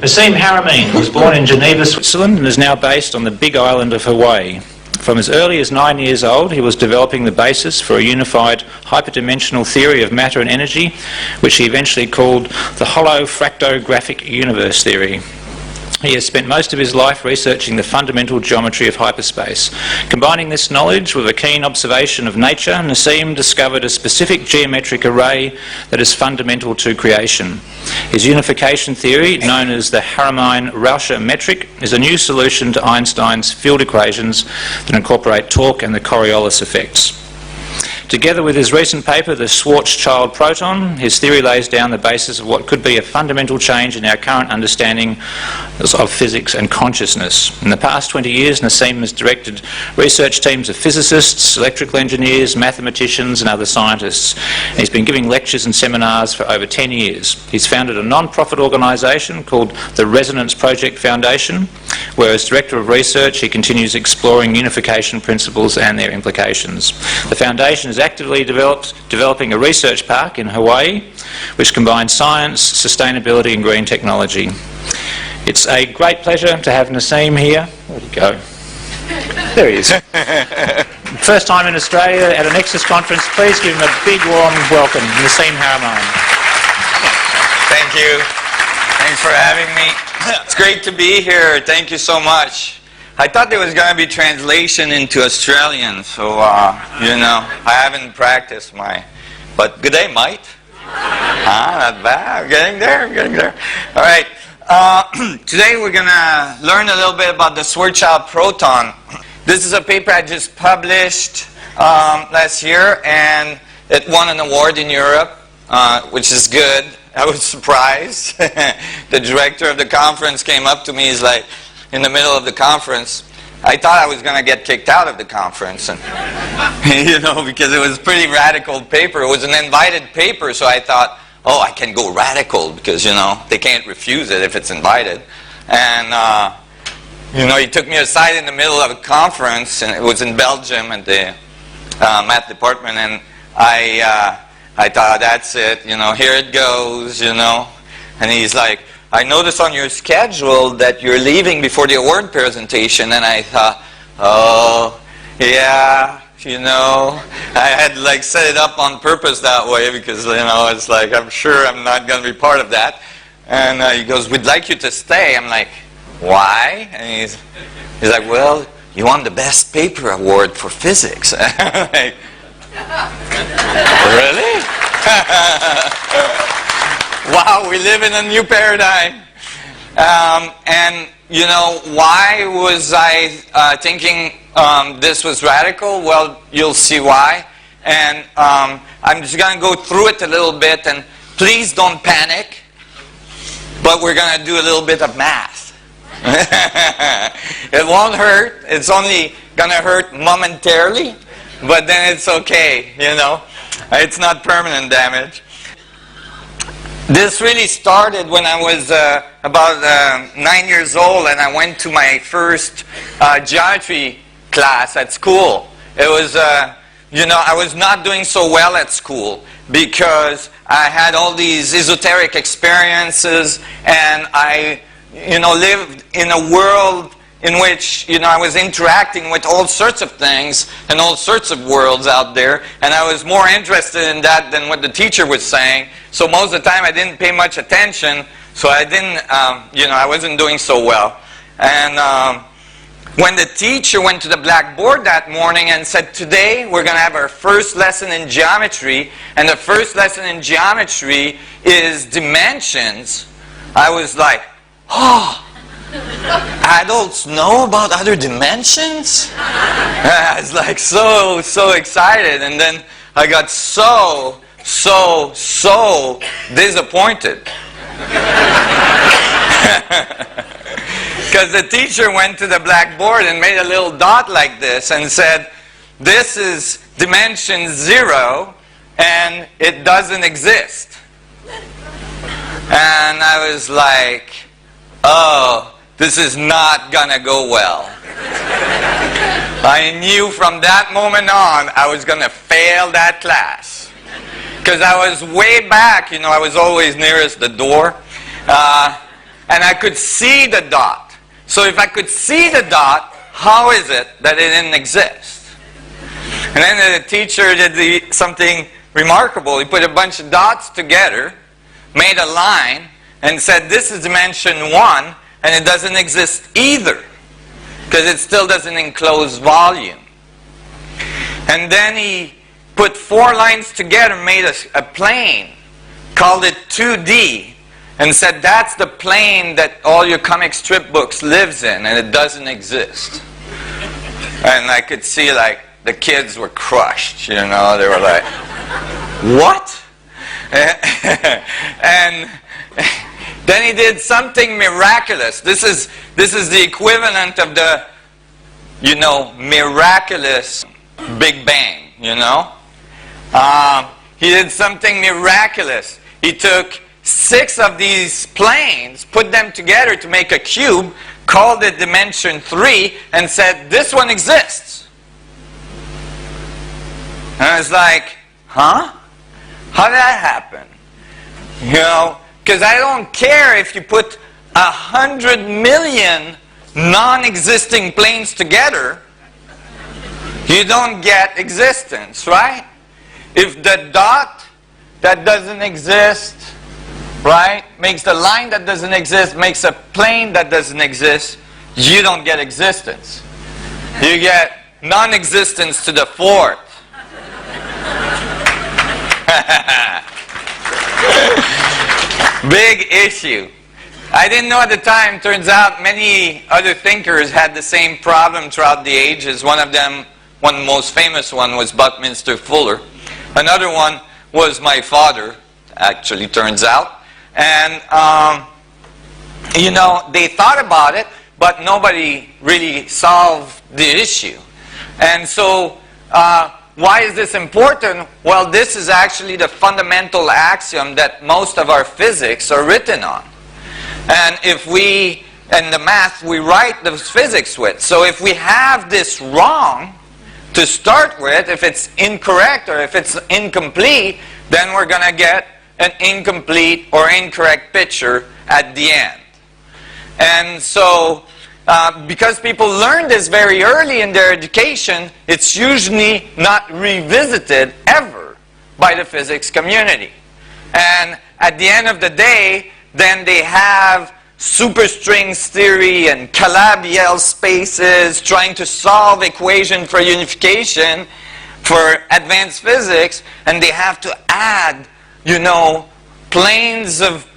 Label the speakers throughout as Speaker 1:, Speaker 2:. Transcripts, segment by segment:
Speaker 1: Naasim Haramain was born in Geneva, Switzerland, and is now based on the big island of Hawaii. From as early as 9 years old, he was developing the basis for a unified hyperdimensional theory of matter and energy, which he eventually called the hollow fractographic universe theory. He has spent most of his life researching the fundamental geometry of hyperspace. Combining this knowledge with a keen observation of nature, Naasim discovered a specific geometric array that is fundamental to creation. His unification theory, known as the Harmine-Rauscher metric, is a new solution to Einstein's field equations that incorporate torque and the Coriolis effects. Together with his recent paper, The Schwarzschild Proton, his theory lays down the basis of what could be a fundamental change in our current understanding of physics and consciousness. In the past 20 years, Naasim has directed research teams of physicists, electrical engineers, mathematicians and other scientists. And he's been giving lectures and seminars for over 10 years. He's founded a non-profit organisation called the Resonance Project Foundation, where as Director of Research he continues exploring unification principles and their implications. The foundation is actively developing a research park in Hawaii which combines science, sustainability and green technology. It's a great pleasure to have Naasim here. Where'd he go? There he is. First time in Australia at a Nexus conference. Please give him a big warm welcome, Naasim Haramain.
Speaker 2: Thank you. Thanks for having me. It's great to be here. Thank you so much. I thought there was going to be translation into Australian, so, you know, I haven't practiced but good day, mate. Not bad. I'm getting there. All right. Today we're going to learn a little bit about the Schwarzschild Proton. This is a paper I just published last year, and it won an award in Europe, which is good. I was surprised. The director of the conference came up to me. He's like, in the middle of the conference, I thought I was going to get kicked out of the conference, and, you know, because it was a pretty radical paper. It was an invited paper, so I thought, oh, I can go radical because, you know, they can't refuse it if it's invited. And, you know, he took me aside in the middle of a conference, and it was in Belgium at the math department, and I thought, that's it, you know, here it goes, you know. And he's like, I noticed on your schedule that you're leaving before the award presentation, and I thought, oh, yeah, you know, I had like set it up on purpose that way because, you know, it's like, I'm sure I'm not going to be part of that. And he goes, we'd like you to stay. I'm like, why? And he's like, well, you won the best paper award for physics. I'm like, really? Wow, we live in a new paradigm. And, you know, why was I thinking this was radical? Well, you'll see why. And I'm just going to go through it a little bit, and please don't panic, but we're going to do a little bit of math. It won't hurt. It's only going to hurt momentarily, but then it's okay, you know. It's not permanent damage. This really started when I was about 9 years old, and I went to my first geometry class at school. It was, you know, I was not doing so well at school because I had all these esoteric experiences, and I, you know, lived in a world in which, you know, I was interacting with all sorts of things and all sorts of worlds out there, and I was more interested in that than what the teacher was saying. So most of the time I didn't pay much attention, so I didn't, you know, I wasn't doing so well. And when the teacher went to the blackboard that morning and said, today we're going to have our first lesson in geometry, and the first lesson in geometry is dimensions, I was like, oh, adults know about other dimensions? I was like so excited, and then I got so disappointed. Because the teacher went to the blackboard and made a little dot like this and said, this is dimension 0 and it doesn't exist. And I was like, oh, this is not gonna go well. I knew from that moment on I was gonna fail that class. Because I was way back, you know, I was always nearest the door. and I could see the dot. So if I could see the dot, how is it that it didn't exist? And then the teacher did something remarkable. He put a bunch of dots together, made a line, and said this is dimension 1, and it doesn't exist either, because it still doesn't enclose volume. And then he put 4 lines together, made a plane, called it 2D, and said that's the plane that all your comic strip books lives in, and it doesn't exist. And I could see, like, the kids were crushed, you know. They were like, what? And then he did something miraculous. This is the equivalent of the, you know, miraculous Big Bang, you know. He did something miraculous. He took 6 of these planes, put them together to make a cube, called it dimension 3, and said, this one exists. And I was like, huh? How did that happen? You know, because I don't care if you put 100 million non-existing planes together, you don't get existence, right? If the dot that doesn't exist, right, makes the line that doesn't exist, makes a plane that doesn't exist, you don't get existence. You get non-existence to the 4th. Big issue. I didn't know at the time. Turns out many other thinkers had the same problem throughout the ages. One of them, one of the most famous one, was Buckminster Fuller. Another one was my father, actually, turns out. And, you know, they thought about it, but nobody really solved the issue. And so, why is this important? Well, this is actually the fundamental axiom that most of our physics are written on. And if we, in the math, we write the physics with. So if we have this wrong to start with, if it's incorrect or if it's incomplete, then we're going to get an incomplete or incorrect picture at the end. And so, because people learn this very early in their education, it's usually not revisited ever by the physics community. And at the end of the day, then they have superstrings theory and Calabi-Yell spaces trying to solve equation for unification for advanced physics, and they have to add, you know, planes of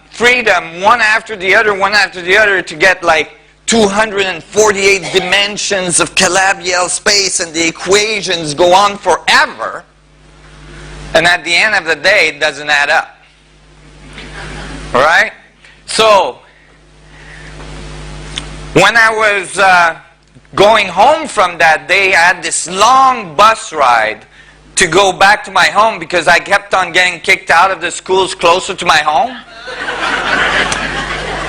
Speaker 2: freedom, one after the other, to get like 248 dimensions of Calabi-Yell space, and the equations go on forever. And at the end of the day, it doesn't add up. All right? So, when I was going home from that day, I had this long bus ride to go back to my home because I kept on getting kicked out of the schools closer to my home.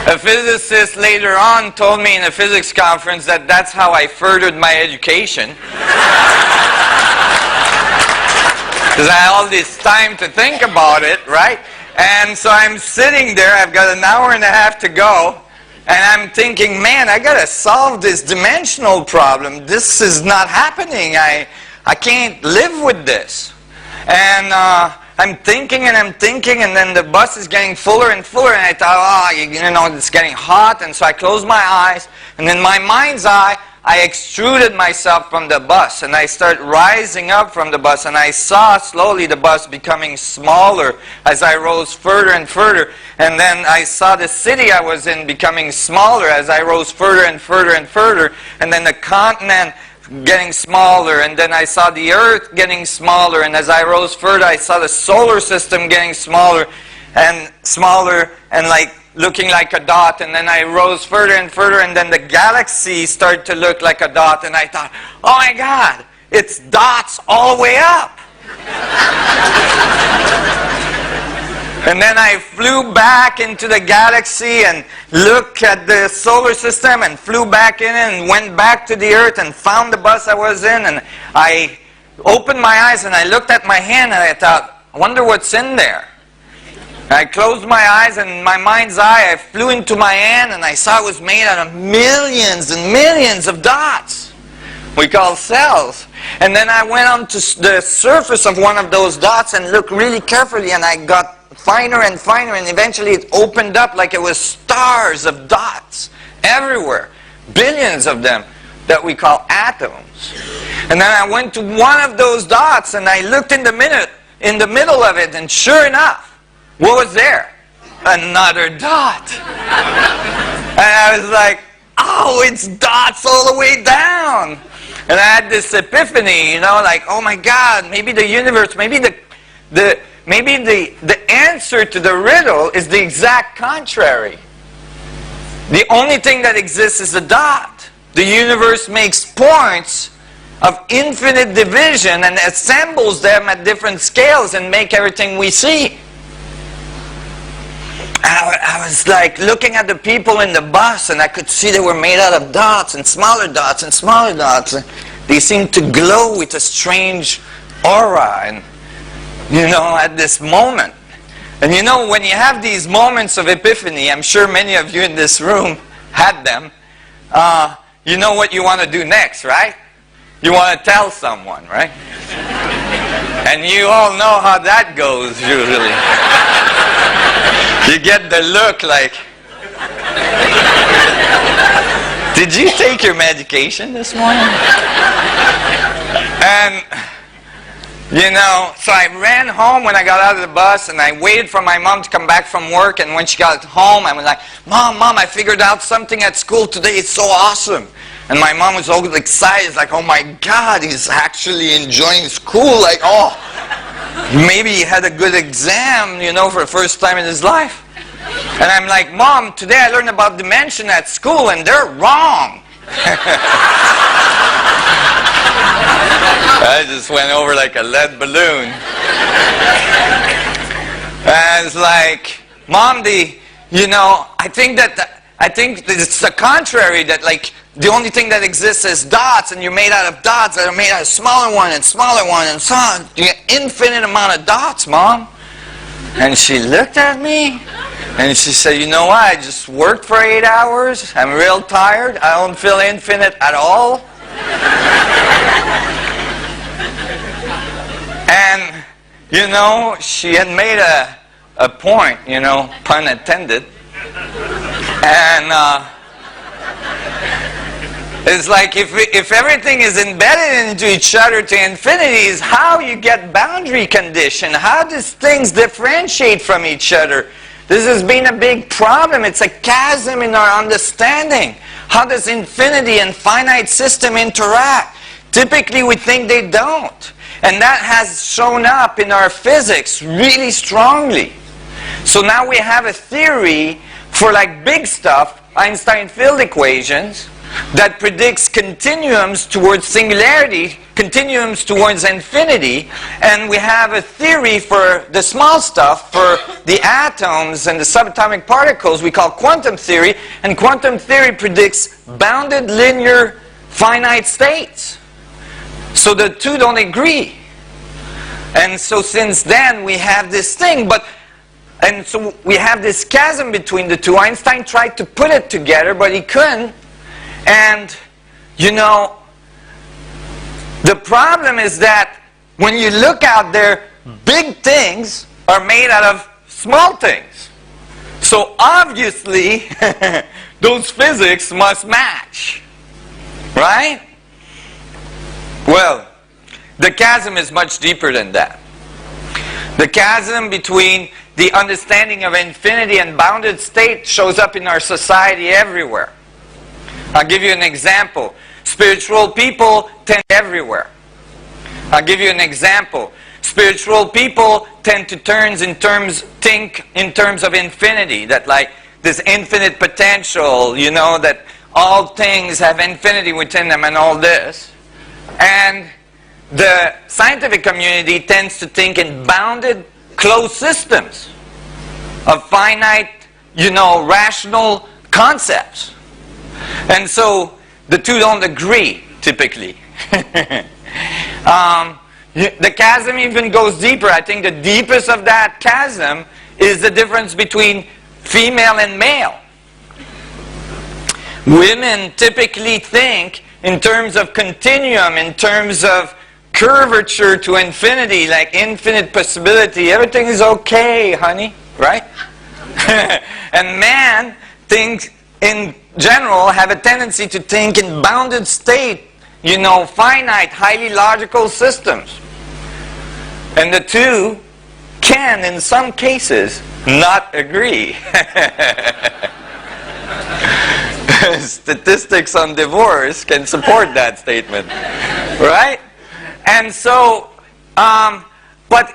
Speaker 2: A physicist later on told me in a physics conference that that's how I furthered my education. Because I had all this time to think about it, right? And so I'm sitting there, I've got an hour and a half to go, and I'm thinking, man, I gotta solve this dimensional problem. This is not happening. I can't live with this. And I'm thinking, and then the bus is getting fuller and fuller, and I thought, oh, you know, it's getting hot, and so I closed my eyes, and in my mind's eye, I extruded myself from the bus, and I started rising up from the bus, and I saw slowly the bus becoming smaller as I rose further and further, and then I saw the city I was in becoming smaller as I rose further and further and further, and then the continent getting smaller, and then I saw the earth getting smaller, and as I rose further, I saw the solar system getting smaller, and like looking like a dot, and then I rose further and further, and then the galaxy started to look like a dot, and I thought, oh my God, it's dots all the way up. And then I flew back into the galaxy and looked at the solar system and flew back in and went back to the earth and found the bus I was in, and I opened my eyes and I looked at my hand and I thought, I wonder what's in there. I closed my eyes, and in my mind's eye, I flew into my hand, and I saw it was made out of millions and millions of dots we call cells. And then I went onto the surface of one of those dots and looked really carefully, and I got finer and finer, and eventually it opened up like it was stars of dots everywhere, billions of them that we call atoms. And then I went to one of those dots, and I looked in the middle of it, and sure enough, what was there? Another dot. And I was like, oh, it's dots all the way down. And I had this epiphany, you know, like, oh my God, maybe the universe, maybe the answer to the riddle is the exact contrary. The only thing that exists is a dot. The universe makes points of infinite division and assembles them at different scales and make everything we see. I was like looking at the people in the bus, and I could see they were made out of dots and smaller dots and smaller dots. They seemed to glow with a strange aura, and you know, at this moment. And you know, when you have these moments of epiphany, I'm sure many of you in this room had them, you know what you want to do next, right? You want to tell someone, right? And you all know how that goes usually. You get the look like, did you take your medication this morning? And, you know, so I ran home when I got out of the bus, and I waited for my mom to come back from work, and when she got home, I was like, Mom, I figured out something at school today, it's so awesome. And my mom was all excited, like, oh my God, he's actually enjoying school, like, oh, maybe he had a good exam, you know, for the first time in his life. And I'm like, Mom, today I learned about dimension at school, and they're wrong. I just went over like a lead balloon. And it's like, Mom, you know, I think that it's the contrary, that like the only thing that exists is dots, and you're made out of dots that are made out of smaller one and smaller one and so on. You get infinite amount of dots, Mom. And she looked at me, and she said, you know what, I just worked for 8 hours, I'm real tired, I don't feel infinite at all. And, you know, she had made a point, you know, pun intended. And it's like if everything is embedded into each other to infinity, is how you get boundary condition. How does things differentiate from each other? This has been a big problem. It's a chasm in our understanding. How does infinity and finite system interact? Typically we think they don't. And that has shown up in our physics really strongly. So now we have a theory for like big stuff, Einstein field equations, that predicts continuums towards singularity, continuums towards infinity, and we have a theory for the small stuff, for the atoms and the subatomic particles we call quantum theory, and quantum theory predicts bounded linear finite states. So the two don't agree. And so since then we have this thing, and so we have this chasm between the two. Einstein tried to put it together, but he couldn't. And, you know, the problem is that when you look out there, big things are made out of small things. So obviously, those physics must match. Right? Well, the chasm is much deeper than that. The chasm between the understanding of infinity and bounded state shows up in our society everywhere. I'll give you an example. Spiritual people tend everywhere. I'll give you an example. Spiritual people tend to think in terms of infinity, that like this infinite potential, you know, that all things have infinity within them and all this. And the scientific community tends to think in bounded, closed systems of finite, you know, rational concepts. And so the two don't agree, typically. The chasm even goes deeper. I think the deepest of that chasm is the difference between female and male. Women typically think in terms of continuum, in terms of curvature to infinity, like infinite possibility. Everything is okay, honey, right? And man thinks, in general, have a tendency to think in bounded state, you know, finite, highly logical systems. And the two can, in some cases, not agree. Statistics on divorce can support that statement, right? And so, but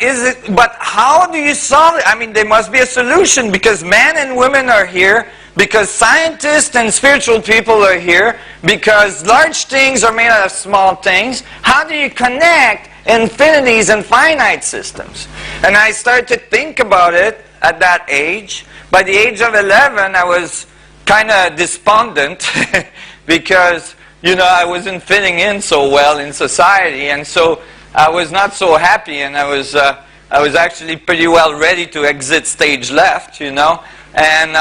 Speaker 2: how do you solve it? I mean, there must be a solution, because men and women are here, because scientists and spiritual people are here, because large things are made out of small things. How do you connect infinities and finite systems? And I started to think about it at that age. By the age of 11, I was kind of despondent because, you know, I wasn't fitting in so well in society, and so I was not so happy, and I was actually pretty well ready to exit stage left, you know. And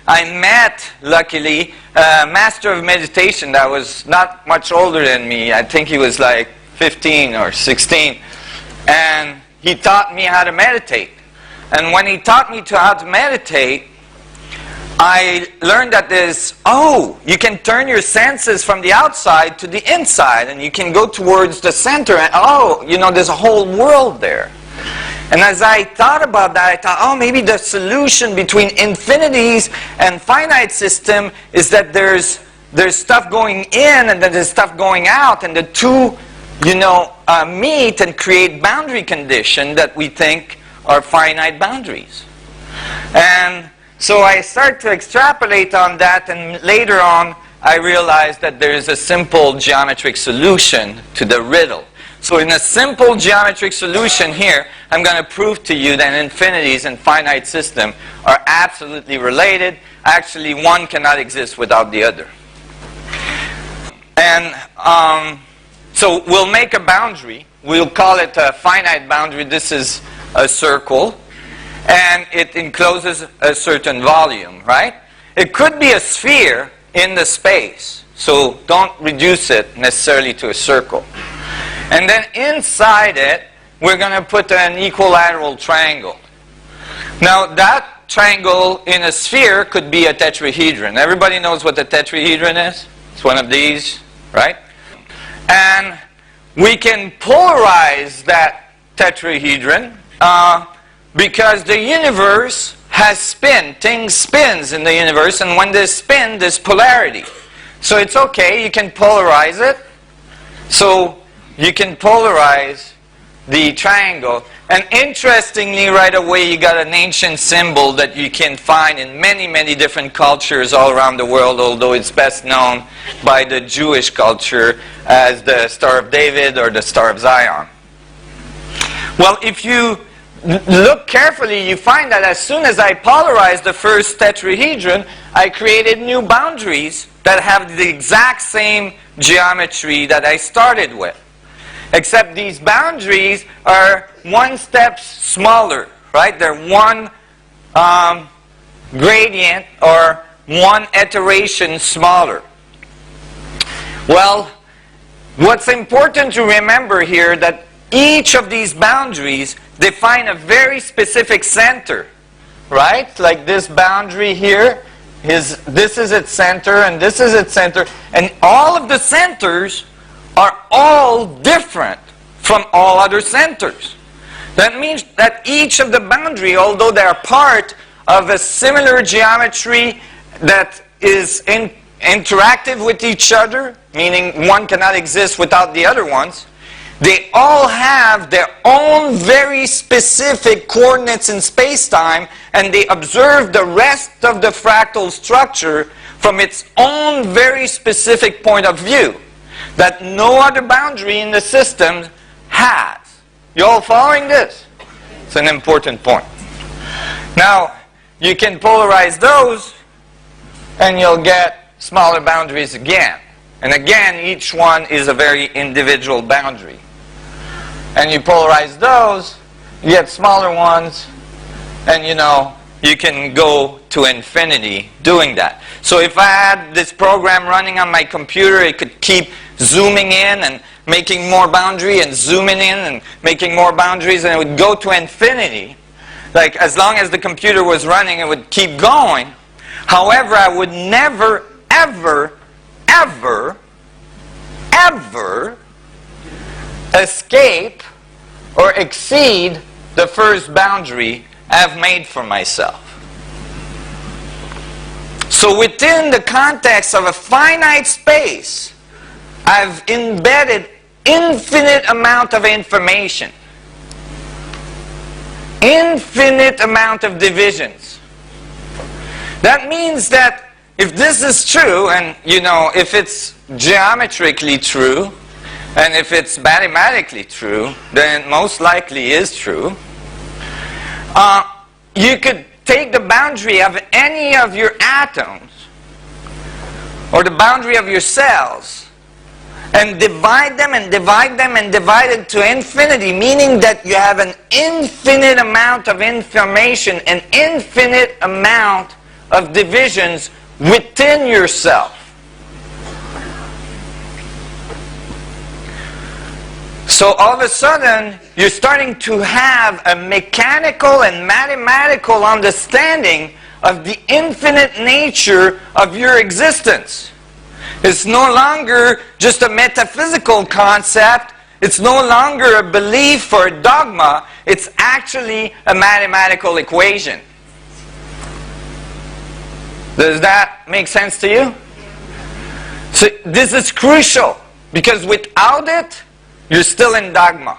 Speaker 2: I met, luckily, a master of meditation that was not much older than me. I think he was like 15 or 16. And he taught me how to meditate. And when he taught me how to meditate, I learned that you can turn your senses from the outside to the inside, and you can go towards the center, and you know, there's a whole world there. And as I thought about that, I thought, maybe the solution between infinities and finite system is that there's stuff going in and then there's stuff going out, and the two, you know, meet and create boundary conditions that we think are finite boundaries. And so I start to extrapolate on that, and later on I realized that there is a simple geometric solution to the riddle. So in a simple geometric solution here, I'm going to prove to you that infinities and finite system are absolutely related. Actually, one cannot exist without the other. And so we'll make a boundary. We'll call it a finite boundary. This is a circle, and it encloses a certain volume, right? It could be a sphere in the space, so don't reduce it necessarily to a circle. And then inside it, we're going to put an equilateral triangle. Now, that triangle in a sphere could be a tetrahedron. Everybody knows what a tetrahedron is? It's one of these, right? And we can polarize that tetrahedron because the universe has spin. Things spins in the universe, and when there's spin, there's polarity. So it's okay, you can polarize it. So you can polarize the triangle. And interestingly, right away, you got an ancient symbol that you can find in many, many different cultures all around the world, although it's best known by the Jewish culture as the Star of David or the Star of Zion. Well, if you look carefully, you find that as soon as I polarized the first tetrahedron, I created new boundaries that have the exact same geometry that I started with. Except these boundaries are one step smaller, right? They're one gradient or one iteration smaller. Well, what's important to remember here that each of these boundaries define a very specific center, right? Like this boundary here, this is its center, and this is its center, and all of the centers are all different from all other centers. That means that each of the boundary, although they are part of a similar geometry that is interactive with each other, meaning one cannot exist without the other ones, they all have their own very specific coordinates in space-time, and they observe the rest of the fractal structure from its own very specific point of view that no other boundary in the system has. You all following this? It's an important point. Now, you can polarize those, and you'll get smaller boundaries again. And again, each one is a very individual boundary. And you polarize those, you get smaller ones, And you know, you can go to infinity doing that. So if I had this program running on my computer, it could keep zooming in and making more boundary and zooming in and making more boundaries, and it would go to infinity. Like, as long as the computer was running, it would keep going. However, I would never, ever, ever, ever escape or exceed the first boundary I've made for myself. So within the context of a finite space, I've embedded infinite amount of information. Infinite amount of divisions. That means that if this is true, and you know, if it's geometrically true, and if it's mathematically true, then it most likely is true. You could take the boundary of any of your atoms, or the boundary of your cells, and divide them and divide them and divide it to infinity, meaning that you have an infinite amount of information, an infinite amount of divisions within yourself. So all of a sudden, you're starting to have a mechanical and mathematical understanding of the infinite nature of your existence. It's no longer just a metaphysical concept. It's no longer a belief or a dogma. It's actually a mathematical equation. Does that make sense to you? So this is crucial, because without it, you're still in dogma.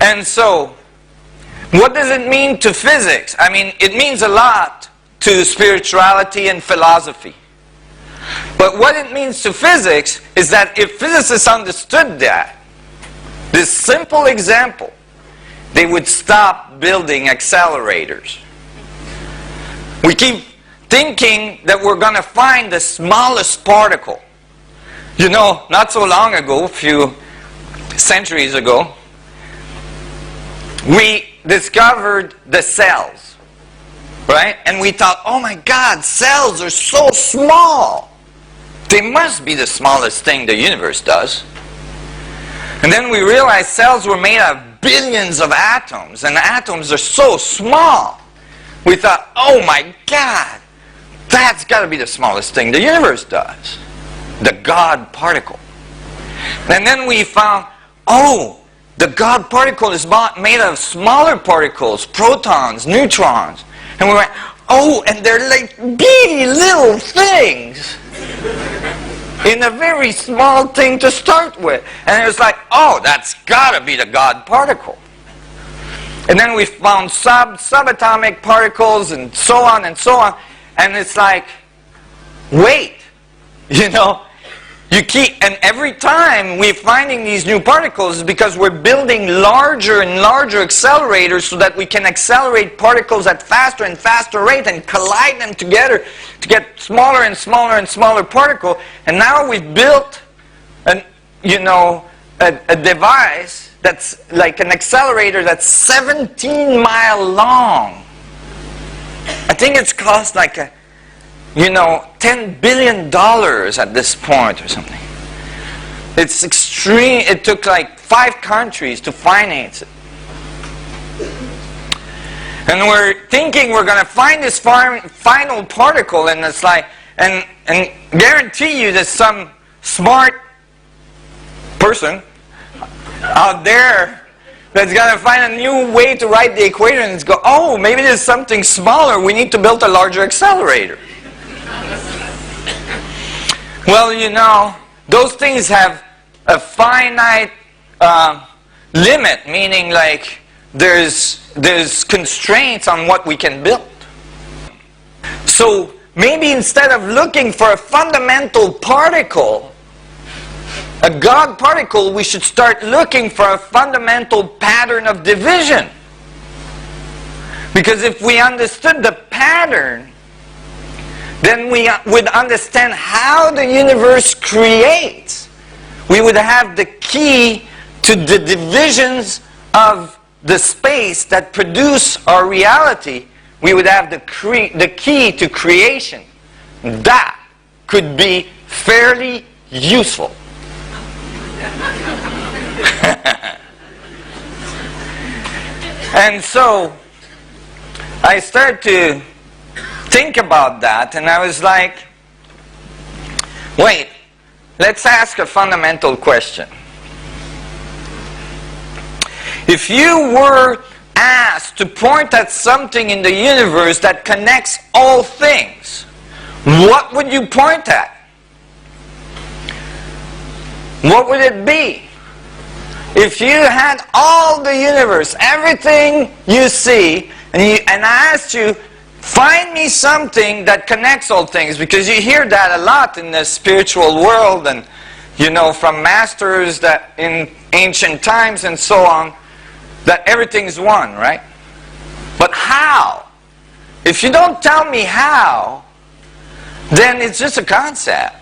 Speaker 2: And so, what does it mean to physics? I mean, it means a lot to spirituality and philosophy. But what it means to physics is that if physicists understood that, this simple example, they would stop building accelerators. We keep thinking that we're going to find the smallest particle. You know, not so long ago, a few centuries ago, we discovered the cells, right? And we thought, oh my God, cells are so small. They must be the smallest thing the universe does. And then we realized cells were made of billions of atoms, and the atoms are so small. We thought, oh my God, that's got to be the smallest thing the universe does. The God particle. And then we found, oh, the God particle is made of smaller particles, protons, neutrons. And we went, oh, and they're like bitty little things in a very small thing to start with. And it was like, oh, that's got to be the God particle. And then we found subatomic particles and so on and so on. And it's like, wait, you know, and every time we're finding these new particles is because we're building larger and larger accelerators so that we can accelerate particles at faster and faster rate and collide them together to get smaller and smaller and smaller particle. And now we've built a device that's like an accelerator that's 17 miles long. I think it's cost like $10 billion at this point or something. It's extreme. It took like 5 countries to finance it. And we're thinking we're going to find this final particle, and it's like, and guarantee you that some smart person out there that's going to find a new way to write the equation and go, oh, maybe there's something smaller. We need to build a larger accelerator. Well, you know, those things have a finite limit, meaning like there's constraints on what we can build. So maybe instead of looking for a fundamental particle, a God particle, we should start looking for a fundamental pattern of division. Because if we understood the pattern, then we would understand how the universe creates. We would have the key to the divisions of the space that produce our reality, we would have the key to creation. That could be fairly useful. And so I started to think about that, and I was like, wait, let's ask a fundamental question. If you were asked to point at something in the universe that connects all things, what would you point at? What would it be? If you had all the universe, everything you see, and I asked you, find me something that connects all things, because you hear that a lot in the spiritual world, and you know, from masters that in ancient times and so on, that everything's one, right? But how? If you don't tell me how, then it's just a concept.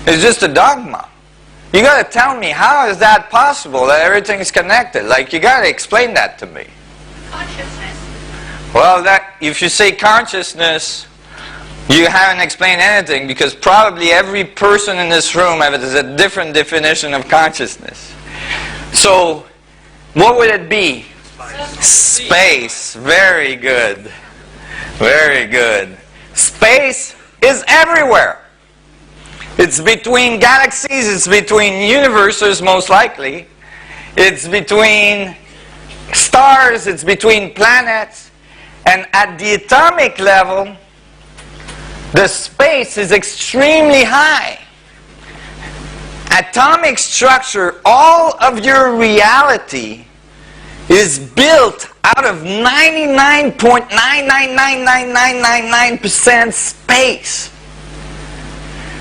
Speaker 2: It's just a dogma. You got to tell me, how is that possible that everything is connected? Like, you got to explain that to me.
Speaker 3: Consciousness.
Speaker 2: Well, that if you say consciousness, you haven't explained anything, because probably every person in this room has a different definition of consciousness. So, what would it be? Space. Very good. Very good. Space is everywhere. It's between galaxies, it's between universes most likely. It's between stars, it's between planets. And at the atomic level, the space is extremely high. Atomic structure, all of your reality is built out of 99.999999% space.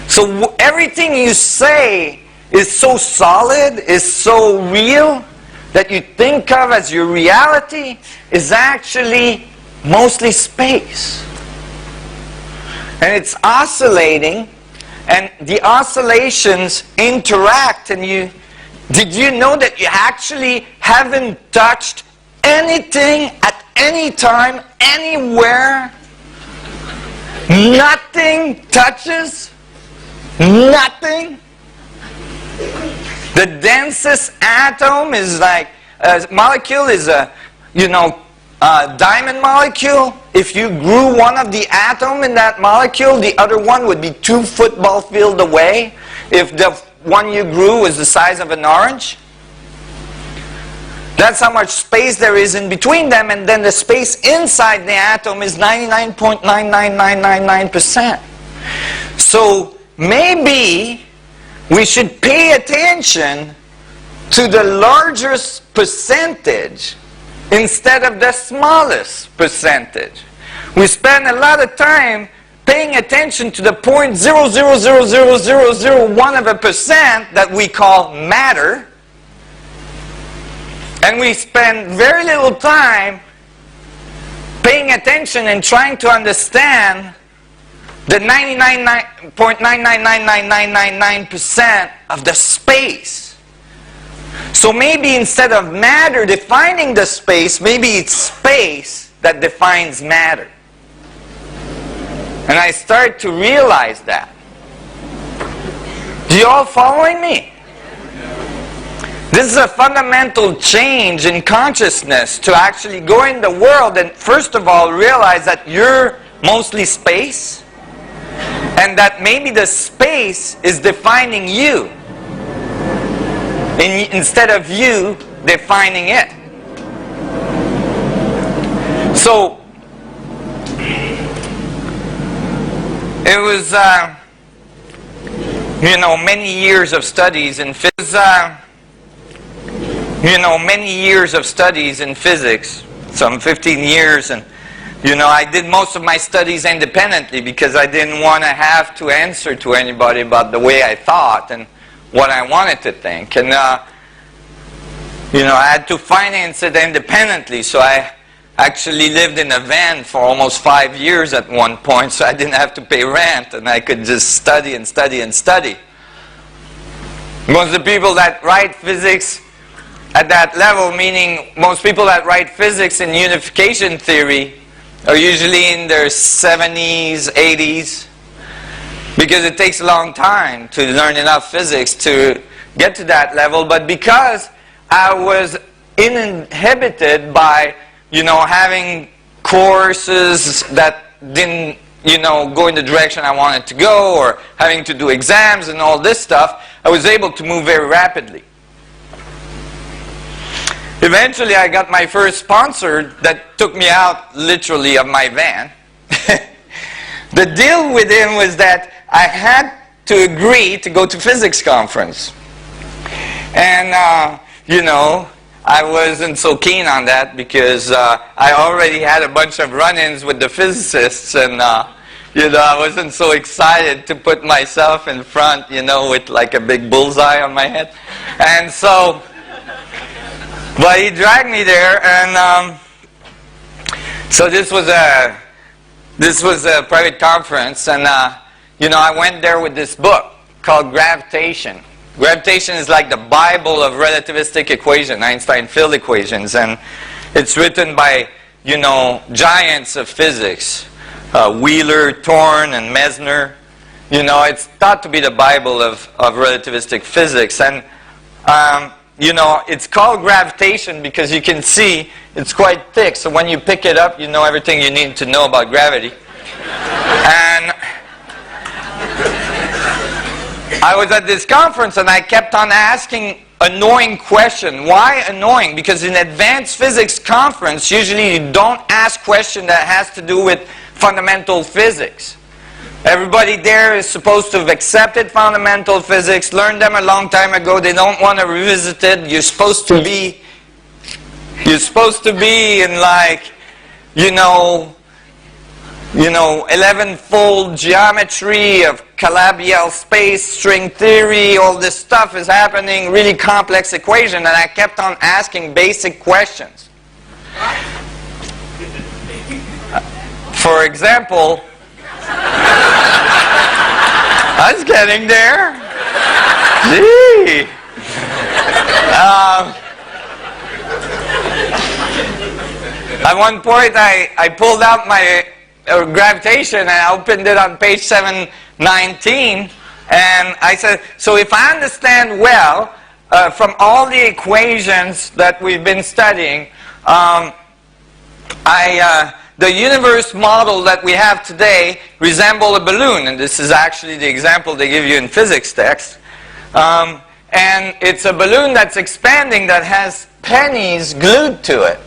Speaker 2: So everything you say is so solid, is so real, that you think of as your reality is actually mostly space. And it's oscillating, and the oscillations interact, and did you know that you actually haven't touched anything at any time, anywhere? Nothing touches? Nothing? The densest atom is like, a molecule is a diamond molecule. If you grew one of the atom in that molecule, the other one would be 2 football fields away if the one you grew was the size of an orange. That's how much space there is in between them, and then the space inside the atom is 99.99999%. So maybe we should pay attention to the largest percentage instead of the smallest percentage. We spend a lot of time paying attention to the 0.0000001% that we call matter, and we spend very little time paying attention and trying to understand the 99.999999% of the space. So maybe instead of matter defining the space, maybe it's space that defines matter. And I start to realize that. Do you all following me? This is a fundamental change in consciousness, to actually go in the world and first of all realize that you're mostly space, and that maybe the space is defining you instead of you defining it. So it was many years of studies in physics. Many years of studies in physics, some 15 years, and I did most of my studies independently because I didn't want to have to answer to anybody about the way I thought and what I wanted to think. And I had to finance it independently, so I actually lived in a van for almost 5 years at one point, so I didn't have to pay rent, and I could just study and study and study. Most of the people that write physics at that level, meaning most people that write physics in unification theory are usually in their 70s, 80s, because it takes a long time to learn enough physics to get to that level. But because I was inhibited by, having courses that didn't, go in the direction I wanted to go, or having to do exams and all this stuff, I was able to move very rapidly. Eventually, I got my first sponsor that took me out, literally, of my van. The deal with him was that I had to agree to go to physics conference. And, I wasn't so keen on that because I already had a bunch of run-ins with the physicists, and, I wasn't so excited to put myself in front, with like a big bullseye on my head. And so... But he dragged me there, and so this was a private conference, and I went there with this book called Gravitation. Gravitation is like the Bible of relativistic equation, Einstein field equations, and it's written by giants of physics, Wheeler, Thorne, and Mesner. It's thought to be the Bible of relativistic physics, and it's called Gravitation because you can see it's quite thick. So when you pick it up, you know everything you need to know about gravity. And I was at this conference and I kept on asking annoying question. Why annoying? Because in advanced physics conference, usually you don't ask question that has to do with fundamental physics. Everybody there is supposed to have accepted fundamental physics, learned them a long time ago. They don't want to revisit it. You're supposed to be in like, 11-fold geometry of Calabi-Yau space, string theory, all this stuff is happening, really complex equation, and I kept on asking basic questions. For example, I was getting there. Gee. At one point, I pulled out my gravitation and I opened it on page 719, and I said, so if I understand well from all the equations that we've been studying, the universe model that we have today resembles a balloon, and this is actually the example they give you in physics text. And it's a balloon that's expanding that has pennies glued to it.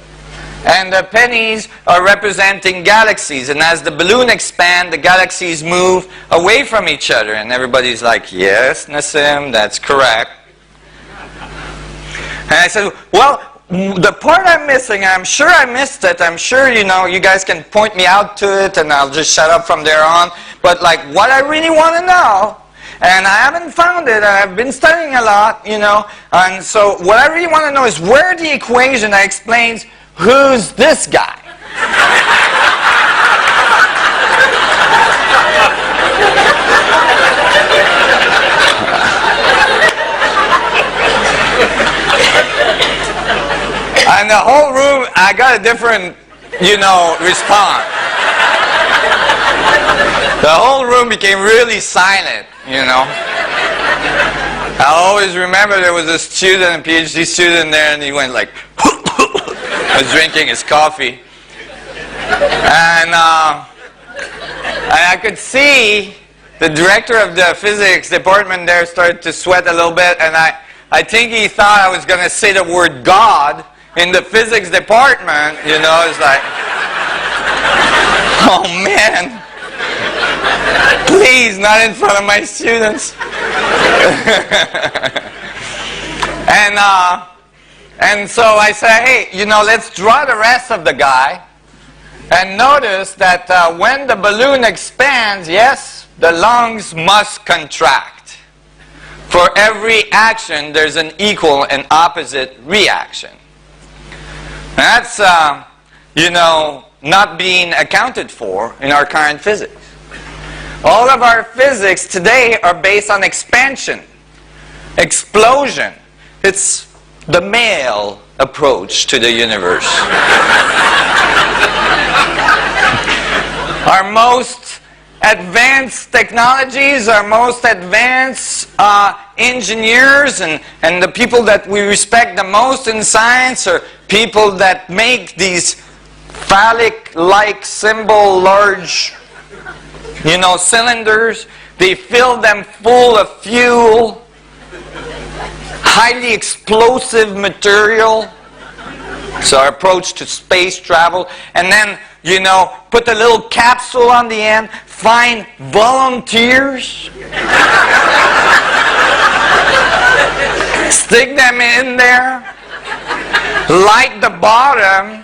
Speaker 2: And the pennies are representing galaxies, and as the balloon expands, the galaxies move away from each other. And everybody's like, yes, Naasim, that's correct. And I said, well, the part I'm missing, I'm sure I missed it. I'm sure, you guys can point me out to it and I'll just shut up from there on. But like what I really want to know, and I haven't found it, I've been studying a lot, and so what I really want to know is where the equation that explains who's this guy. And the whole room, I got a different, response. The whole room became really silent, I always remember there was a student, a PhD student there, and he went like, was drinking his coffee. And I could see the director of the physics department there started to sweat a little bit, and I think he thought I was going to say the word God in the physics department, it's like, oh man, please, not in front of my students. And so I said, hey, let's draw the rest of the guy, and notice that when the balloon expands, yes, the lungs must contract. For every action, there's an equal and opposite reaction. That's, not being accounted for in our current physics. All of our physics today are based on expansion, explosion. It's the male approach to the universe. Our most advanced technologies, our most advanced engineers, and the people that we respect the most in science are people that make these phallic-like symbol large, cylinders. They fill them full of fuel, highly explosive material. It's our approach to space travel. And then, put a little capsule on the end, find volunteers, stick them in there, light the bottom,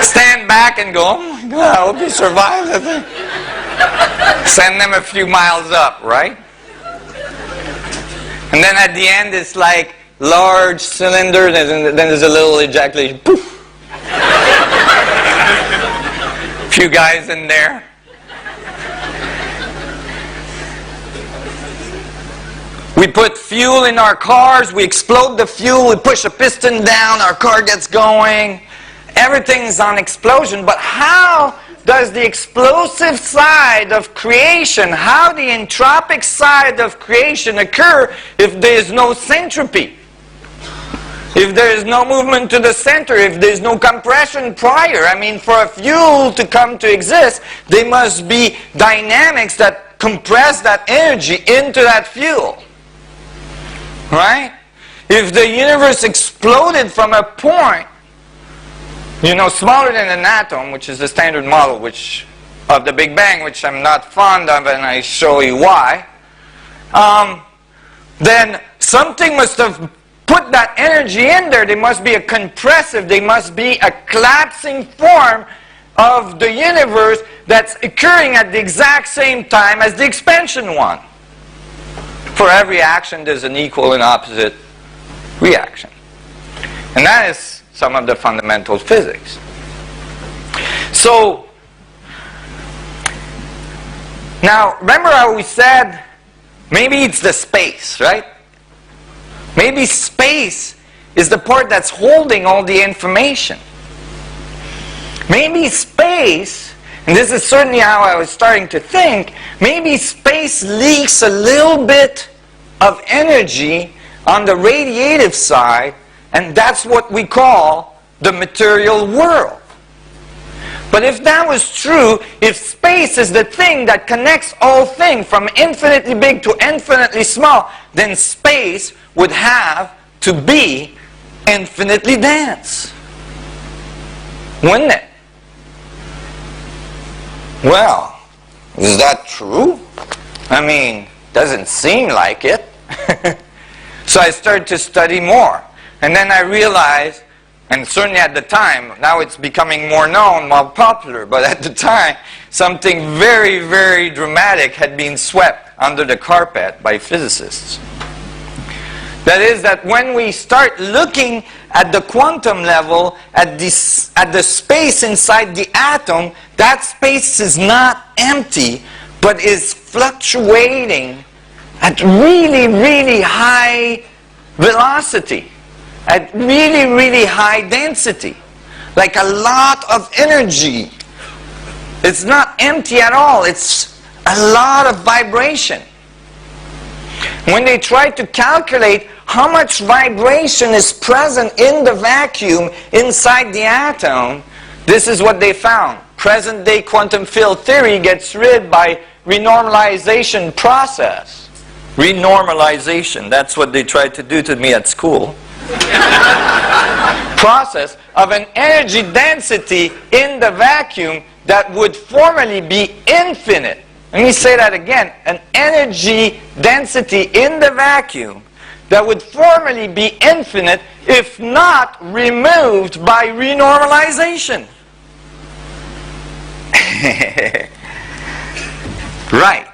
Speaker 2: stand back and go, oh my God, I hope he survives the thing. Send them a few miles up, right? And then at the end it's like large cylinder, and then there's a little ejaculation. Poof! Few guys in there. We put fuel in our cars, we explode the fuel, we push a piston down, our car gets going. Everything's on explosion, but how does the explosive side of creation, how the entropic side of creation occur if there is no centropy? If there is no movement to the center, if there is no compression prior? I mean, for a fuel to come to exist, there must be dynamics that compress that energy into that fuel. Right? If the universe exploded from a point, smaller than an atom, which is the standard model of the Big Bang, which I'm not fond of, and I show you why, then something must have put that energy in there. There must be a compressive, there must be a collapsing form of the universe that's occurring at the exact same time as the expansion one. For every action, there's an equal and opposite reaction. And that is some of the fundamental physics. So, now, remember how we said, maybe it's the space, right? Maybe space is the part that's holding all the information. Maybe space, and this is certainly how I was starting to think, maybe space leaks a little bit of energy on the radiative side, and that's what we call the material world. But if that was true, if space is the thing that connects all things from infinitely big to infinitely small, then space would have to be infinitely dense. Wouldn't it? Well, is that true? I mean, doesn't seem like it. So I started to study more. And then I realized, and certainly at the time, now it's becoming more known, more popular, but at the time, something very, very dramatic had been swept under the carpet by physicists. That is that when we start looking at the quantum level, at the space inside the atom, that space is not empty, but is fluctuating at really, really high velocity, at really, really high density, like a lot of energy. It's not empty at all, it's a lot of vibration. When they tried to calculate how much vibration is present in the vacuum inside the atom, this is what they found. Present-day quantum field theory gets rid by renormalization process. Renormalization, that's what they tried to do to me at school. Process of an energy density in the vacuum that would formerly be infinite. Let me say that again. An energy density in the vacuum that would formerly be infinite if not removed by renormalization. Right.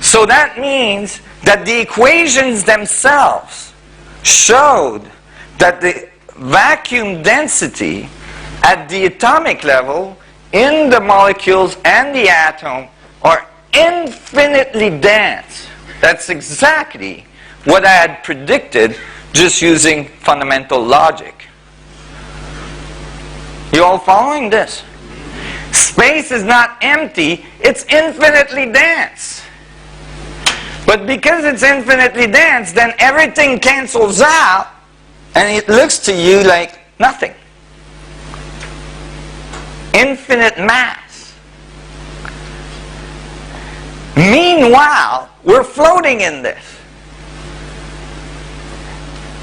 Speaker 2: So that means that the equations themselves showed that the vacuum density at the atomic level in the molecules and the atom are infinitely dense. That's exactly what I had predicted just using fundamental logic. You all following this? Space is not empty, it's infinitely dense. But because it's infinitely dense, then everything cancels out, and it looks to you like nothing. Infinite mass. Meanwhile, we're floating in this.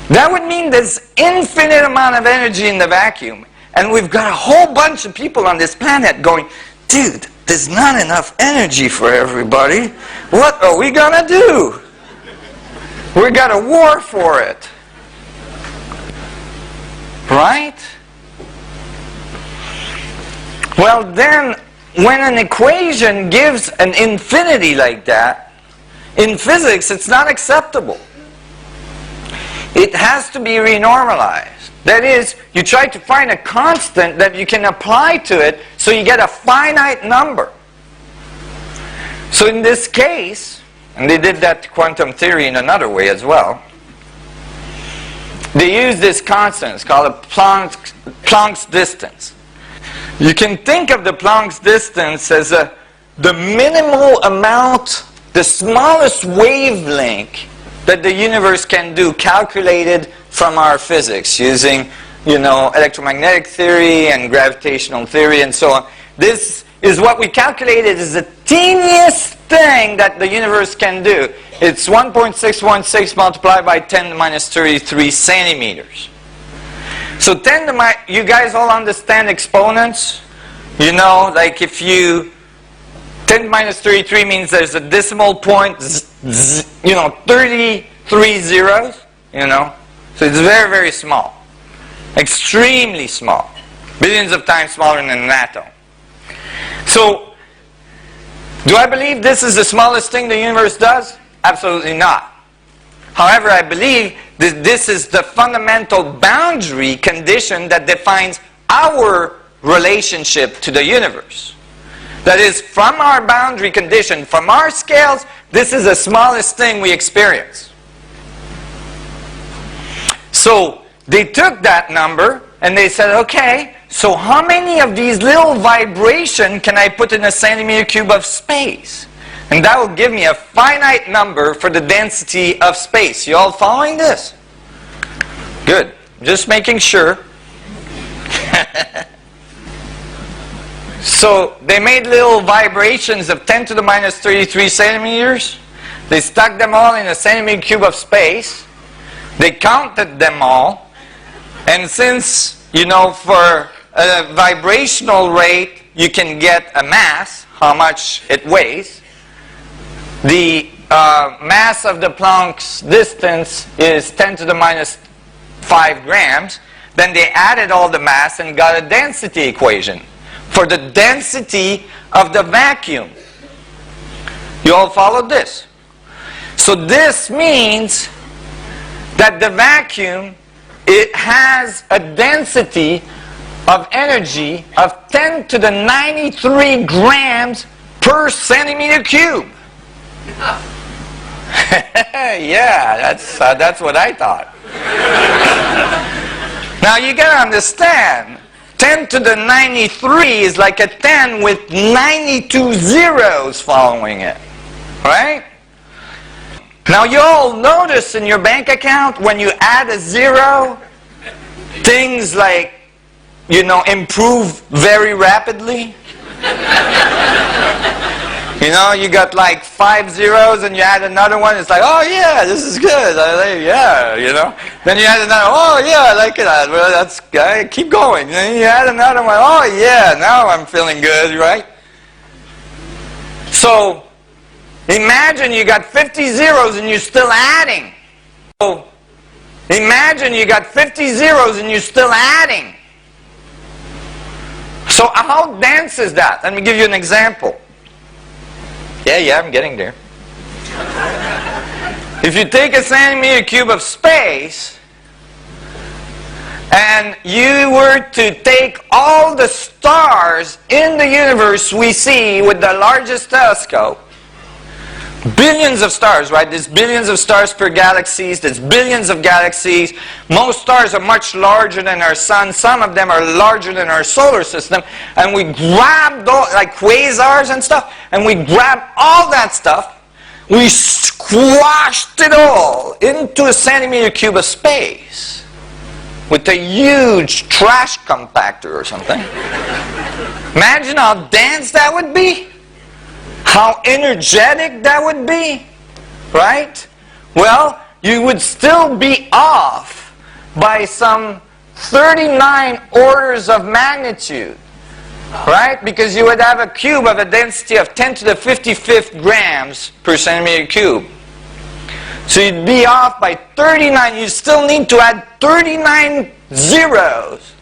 Speaker 2: That would mean there's infinite amount of energy in the vacuum. And we've got a whole bunch of people on this planet going, dude, there's not enough energy for everybody. What are we gonna do? We got a war for it. Right? Well then, when an equation gives an infinity like that, in physics it's not acceptable. It has to be renormalized. That is, you try to find a constant that you can apply to it so you get a finite number. So in this case, and they did that to quantum theory in another way as well, they use this constant. It's called a Planck's distance. You can think of the Planck's distance as the minimal amount, the smallest wavelength that the universe can do, calculated from our physics using, electromagnetic theory and gravitational theory and so on. This is what we calculated is the teeniest thing that the universe can do. It's 1.616 multiplied by 10 to the minus 33 centimeters. So you guys all understand exponents? Like if 10 to the minus 33 means there's a decimal point, 33 zeros, So it's very, very small. Extremely small. Billions of times smaller than an atom. So, do I believe this is the smallest thing the universe does? Absolutely not. However, I believe that this is the fundamental boundary condition that defines our relationship to the universe. That is, from our boundary condition, from our scales, this is the smallest thing we experience. So, they took that number and they said, okay, so how many of these little vibrations can I put in a centimeter cube of space? And that will give me a finite number for the density of space. You all following this? Good. Just making sure. So they made little vibrations of 10 to the minus 33 centimeters. They stuck them all in a centimeter cube of space. They counted them all. And since, for a vibrational rate, you can get a mass, how much it weighs. The mass of the Planck's distance is 10 to the minus 5 grams. Then they added all the mass and got a density equation for the density of the vacuum. You all followed this? So this means that the vacuum, it has a density of energy of 10 to the 93 grams per centimeter cube. Yeah, that's what I thought. Now you gotta understand, 10 to the 93 is like a 10 with 92 zeros following it, right? Now you all notice in your bank account when you add a zero, things like, improve very rapidly. You got like 5 zeros and you add another one, it's like, oh yeah, this is good. Then you add another, oh yeah, I like it. Well, that's good. Keep going. Then you add another one, oh yeah, now I'm feeling good, right? So, imagine you got 50 zeros and you're still adding. So, imagine you got 50 zeros and you're still adding. So how dense is that? Let me give you an example. Yeah, I'm getting there. If you take a centimeter cube of space and you were to take all the stars in the universe we see with the largest telescope, Billions of stars, right? There's billions of stars per galaxies. There's billions of galaxies. Most stars are much larger than our sun. Some of them are larger than our solar system. And we grabbed all, like quasars and stuff, and we grabbed all that stuff. We squashed it all into a centimeter cube of space with a huge trash compactor or something. Imagine how dense that would be. How energetic that would be, right? Well, you would still be off by some 39 orders of magnitude, right? Because you would have a cube of a density of 10 to the 55th grams per centimeter cube. So you'd be off by 39. You still need to add 39 zeros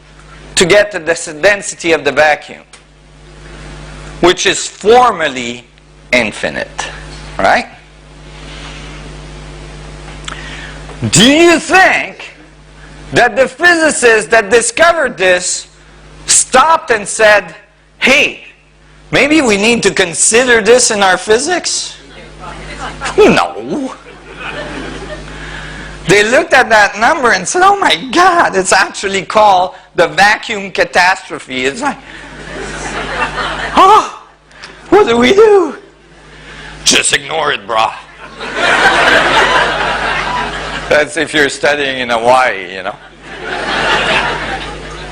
Speaker 2: to get to the density of the vacuum, which is formally infinite, right? Do you think that the physicists that discovered this stopped and said, hey, maybe we need to consider this in our physics? No. They looked at that number and said, oh my God, it's actually called the vacuum catastrophe. It's like, oh, what do we do? Just ignore it, brah. That's if you're studying in Hawaii, you know.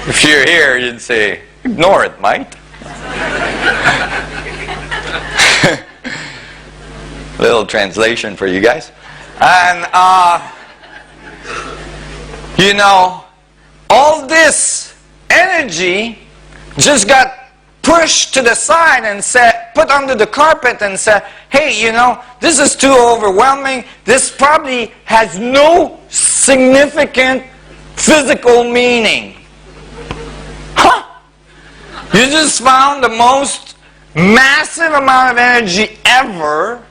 Speaker 2: If you're here, you'd say, ignore it, mate. Little translation for you guys. And, you know, all this energy just got pushed to the side and said, put under the carpet and said, hey, you know, this is too overwhelming. This probably has no significant physical meaning. Huh? You just found the most massive amount of energy ever,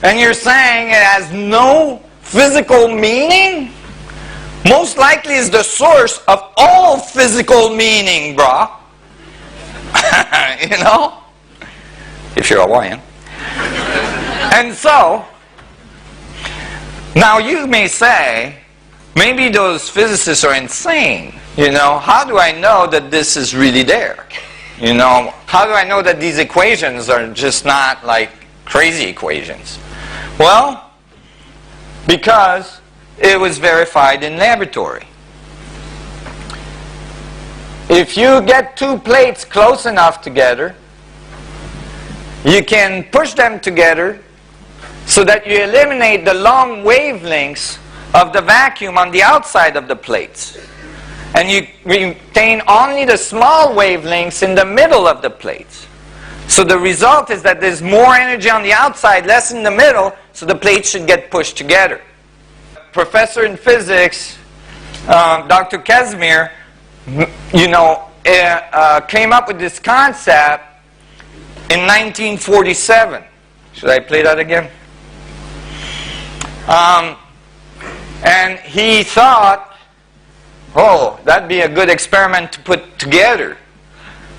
Speaker 2: and you're saying it has no physical meaning? Most likely is the source of all physical meaning, brah. You know? If you're Hawaiian. And so, now you may say, maybe those physicists are insane. You know, how do I know that this is really there? You know, how do I know that these equations are just not like crazy equations? Well, because it was verified in laboratory. If you get two plates close enough together, you can push them together so that you eliminate the long wavelengths of the vacuum on the outside of the plates. And you retain only the small wavelengths in the middle of the plates. So the result is that there's more energy on the outside, less in the middle, so the plates should get pushed together. Professor in physics, Dr. Casimir, you know, came up with this concept in 1947. Should I play that again? And he thought, oh, that'd be a good experiment to put together.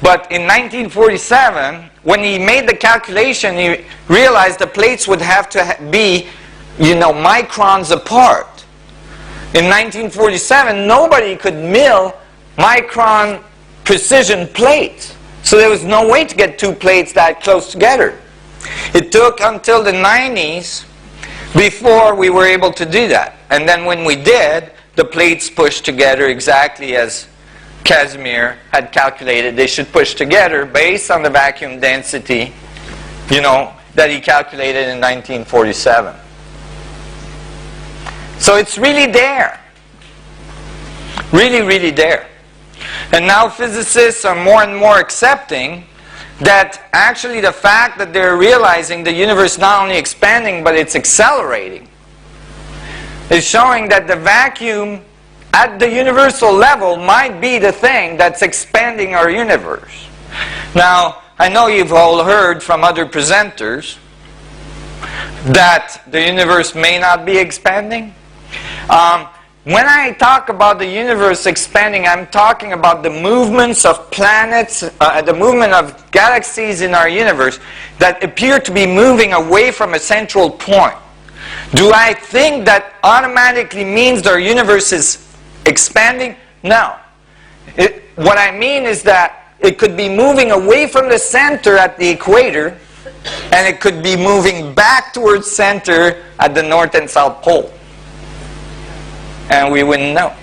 Speaker 2: But in 1947, when he made the calculation, he realized the plates would have to be, you know, microns apart. In 1947, nobody could mill micron precision plates. So there was no way to get two plates that close together. It took until the 90s before we were able to do that. And then when we did, the plates pushed together exactly as Casimir had calculated they should push together based on the vacuum density, you know, that he calculated in 1947. So it's really there. Really, really there. And now physicists are more and more accepting that actually the fact that they're realizing the universe not only expanding but it's accelerating is showing that the vacuum at the universal level might be the thing that's expanding our universe. Now, I know you've all heard from other presenters that the universe may not be expanding. when I talk about the universe expanding, I'm talking about the movements of planets, the movement of galaxies in our universe that appear to be moving away from a central point. Do I think that automatically means our universe is expanding? No. What I mean is that it could be moving away from the center at the equator, and it could be moving back towards center at the North and South Pole. And we wouldn't know.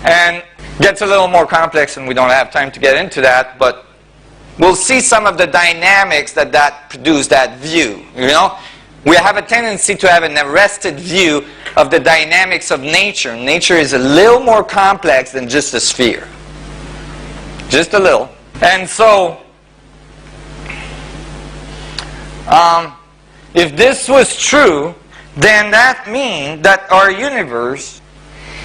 Speaker 2: And it gets a little more complex, and we don't have time to get into that, but we'll see some of the dynamics that produce that view. You know, we have a tendency to have an arrested view of the dynamics of nature. Nature is a little more complex than just a sphere. Just a little. And so, if this was true, then that means that our universe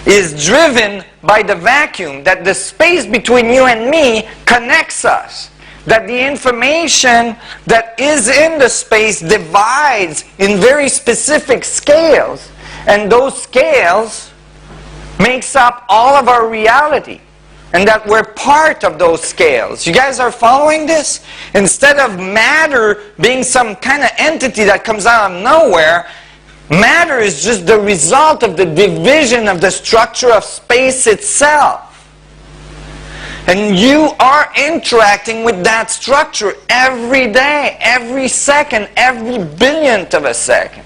Speaker 2: is driven by the vacuum, that the space between you and me connects us, that the information that is in the space divides in very specific scales, and those scales makes up all of our reality, and that we're part of those scales. You guys are following this? Instead of matter being some kind of entity that comes out of nowhere, matter is just the result of the division of the structure of space itself. And you are interacting with that structure every day, every second, every billionth of a second.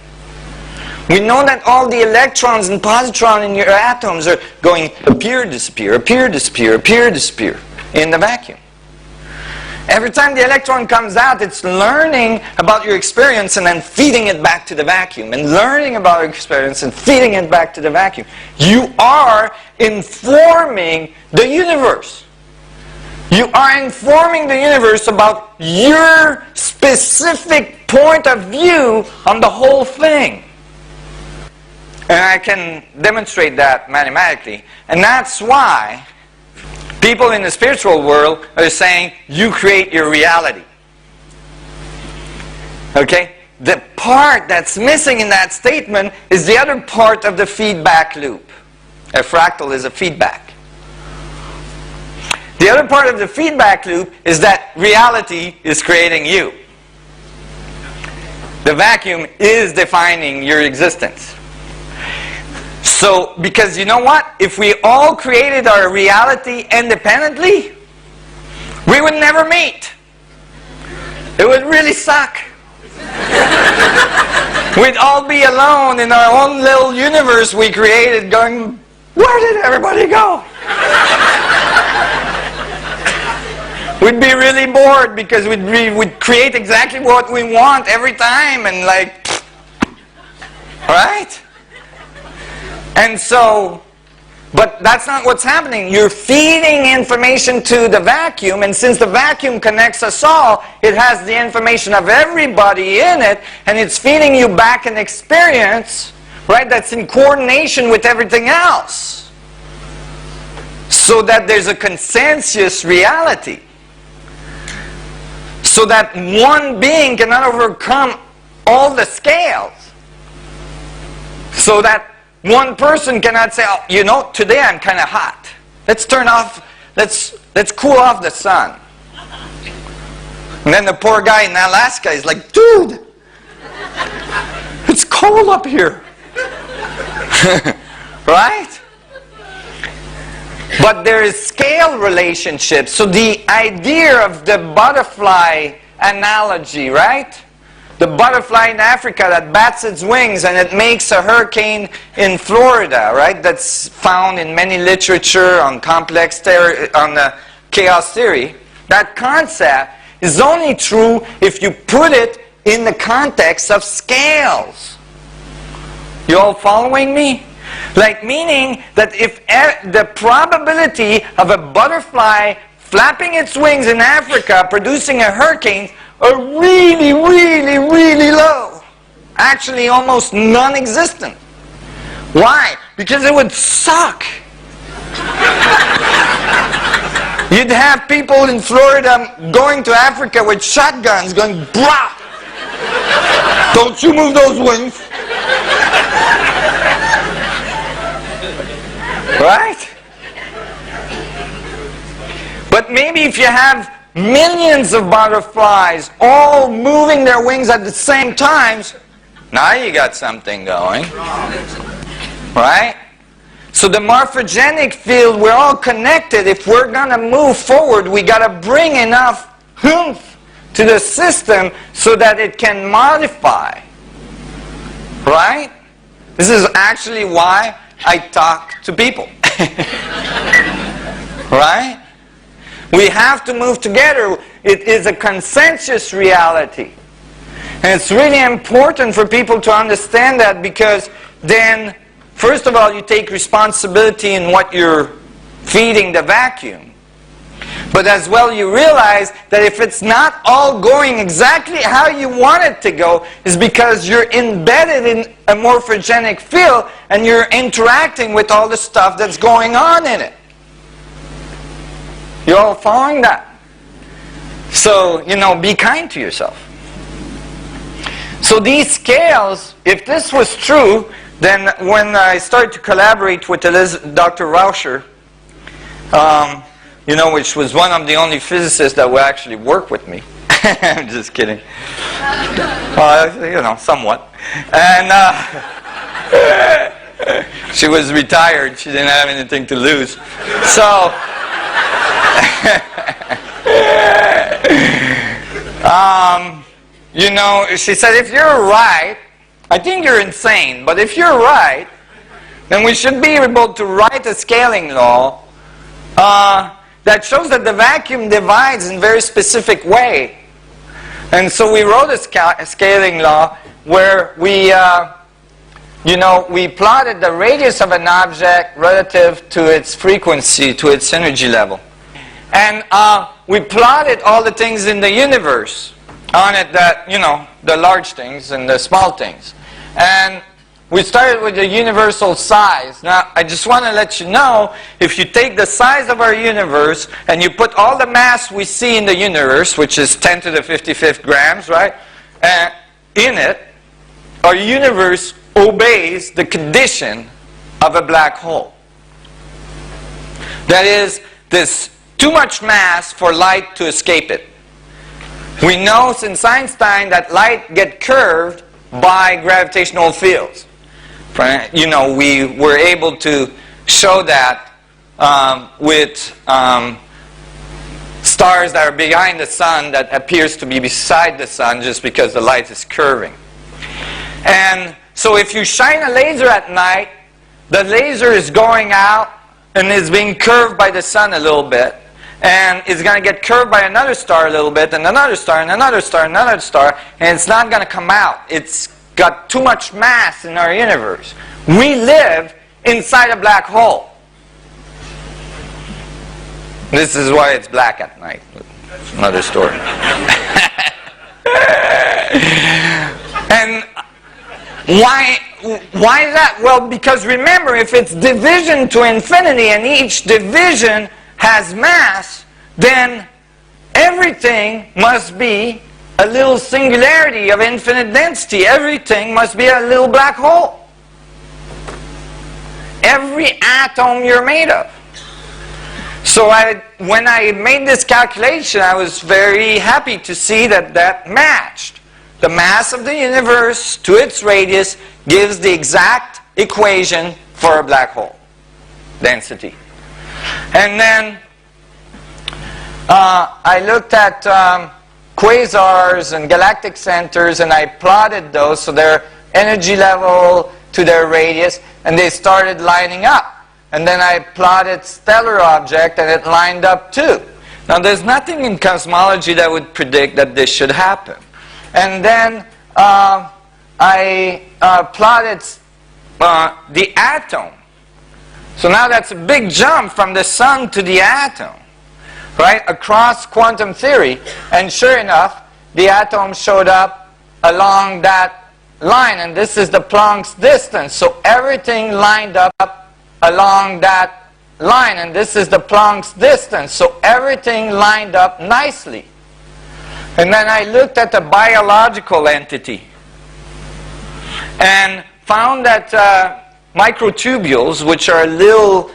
Speaker 2: We know that all the electrons and positrons in your atoms are going appear, disappear, appear, disappear, appear, disappear in the vacuum. Every time the electron comes out, it's learning about your experience and then feeding it back to the vacuum, and learning about your experience and feeding it back to the vacuum. You are informing the universe. You are informing the universe about your specific point of view on the whole thing. And I can demonstrate that mathematically. And that's why people in the spiritual world are saying, you create your reality. Okay? The part that's missing in that statement is the other part of the feedback loop. A fractal is a feedback. The other part of the feedback loop is that reality is creating you. The vacuum is defining your existence. So, because you know what? If we all created our reality independently, we would never meet. It would really suck. We'd all be alone in our own little universe we created going, where did everybody go? We'd be really bored because we'd create exactly what we want every time and like, right? And so, but that's not what's happening. You're feeding information to the vacuum, and since the vacuum connects us all, it has the information of everybody in it, and it's feeding you back an experience, right, that's in coordination with everything else. So that there's a consensus reality. So that one being cannot overcome all the scales. So that one person cannot say, oh, you know, today I'm kind of hot. Let's turn off, let's cool off the sun. And then the poor guy in Alaska is like, dude, it's cold up here. Right? But there is scale relationships. So the idea of the butterfly analogy, right? The butterfly in Africa that bats its wings and it makes a hurricane in Florida, right? That's found in many literature on complex on the chaos theory. That concept is only true if you put it in the context of scales. You all following me? Like, meaning that if the probability of a butterfly flapping its wings in Africa producing a hurricane are really, really, really low. Actually, almost non-existent. Why? Because it would suck. You'd have people in Florida going to Africa with shotguns going, brah! Don't you move those wings. if you have millions of butterflies all moving their wings at the same time, now you got something going. Right? So the morphogenic field, we're all connected. If we're going to move forward, we got to bring enough oomph to the system so that it can modify. Right? This is actually why I talk to people. Right? We have to move together. It is a consensus reality. And it's really important for people to understand that, because then, first of all, you take responsibility in what you're feeding the vacuum. But as well, you realize that if it's not all going exactly how you want it to go, is because you're embedded in a morphogenic field and you're interacting with all the stuff that's going on in it. You all following that? So, be kind to yourself. So these scales, if this was true, then when I started to collaborate with Dr. Rauscher, which was one of the only physicists that would actually work with me. I'm just kidding. Somewhat. And she was retired. She didn't have anything to lose. So, she said, if you're right, I think you're insane, but if you're right, then we should be able to write a scaling law that shows that the vacuum divides in a very specific way. And so we wrote a scaling law where we plotted the radius of an object relative to its frequency, to its energy level. And we plotted all the things in the universe on it, that, the large things and the small things. And we started with the universal size. Now, I just want to let you know, if you take the size of our universe and you put all the mass we see in the universe, which is 10 to the 55th grams, right, in it, our universe obeys the condition of a black hole. That is, there's too much mass for light to escape it. We know since Einstein that light gets curved by gravitational fields. We were able to show that with stars that are behind the sun that appears to be beside the sun just because the light is curving. And so if you shine a laser at night, the laser is going out and is being curved by the sun a little bit. And it's going to get curved by another star a little bit, and another star, and another star, and another star, and it's not going to come out. It's got too much mass in our universe. We live inside a black hole. This is why it's black at night. Another story. And why is that? Well, because remember, if it's division to infinity and each division has mass, then everything must be a little singularity of infinite density. Everything must be a little black hole. Every atom you're made of. So when I made this calculation, I was very happy to see that that matched. The mass of the universe to its radius gives the exact equation for a black hole density. And then I looked at quasars and galactic centers, and I plotted those, so their energy level to their radius, and they started lining up. And then I plotted stellar object, and it lined up too. Now there's nothing in cosmology that would predict that this should happen. And then I plotted the atom. So now that's a big jump from the sun to the atom, right, across quantum theory. And sure enough, the atom showed up along that line, and this is the Planck's distance. So everything lined up along that line, and this is the Planck's distance. So everything lined up nicely. And then I looked at the biological entity and found that microtubules, which are little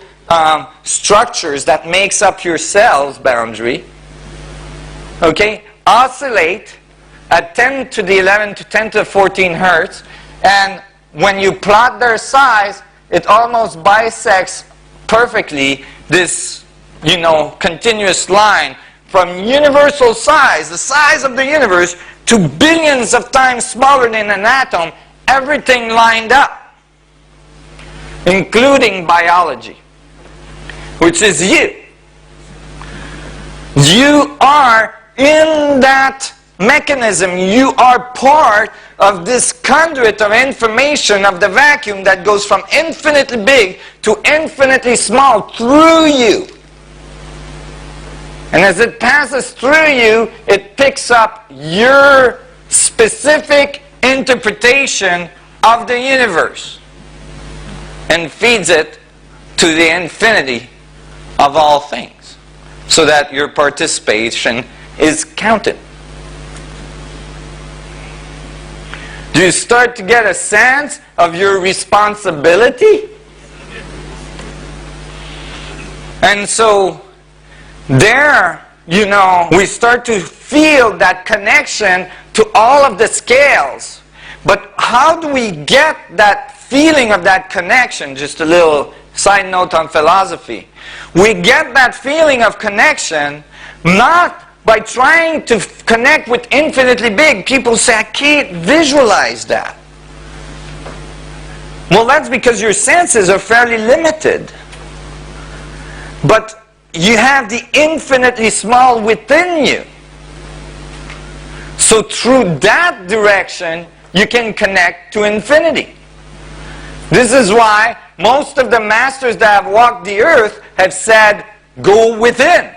Speaker 2: structures that makes up your cell's boundary, okay, oscillate at 10 to the 11 to 10 to the 14 hertz, and when you plot their size, it almost bisects perfectly this, continuous line from universal size, the size of the universe, to billions of times smaller than an atom, everything lined up, including biology, which is you. You are in that mechanism. You are part of this conduit of information of the vacuum that goes from infinitely big to infinitely small through you. And as it passes through you, it picks up your specific interpretation of the universe and feeds it to the infinity of all things, so that your participation is counted. Do you start to get a sense of your responsibility? And so there, we start to feel that connection to all of the scales. But how do we get that feeling of that connection? Just a little side note on philosophy. We get that feeling of connection not by trying to connect with infinitely big. People say, I can't visualize that. Well, that's because your senses are fairly limited. But you have the infinitely small within you. So through that direction, you can connect to infinity. This is why most of the masters that have walked the earth have said, go within.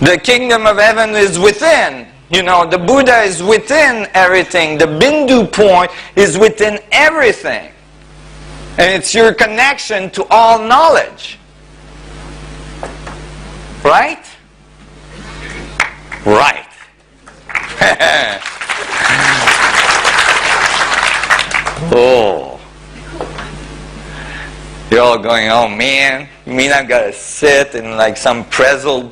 Speaker 2: The kingdom of heaven is within. The Buddha is within everything. The Bindu point is within everything. And it's your connection to all knowledge. Right? Right. Oh. You're all going, oh man, you mean I've got to sit in like some pretzel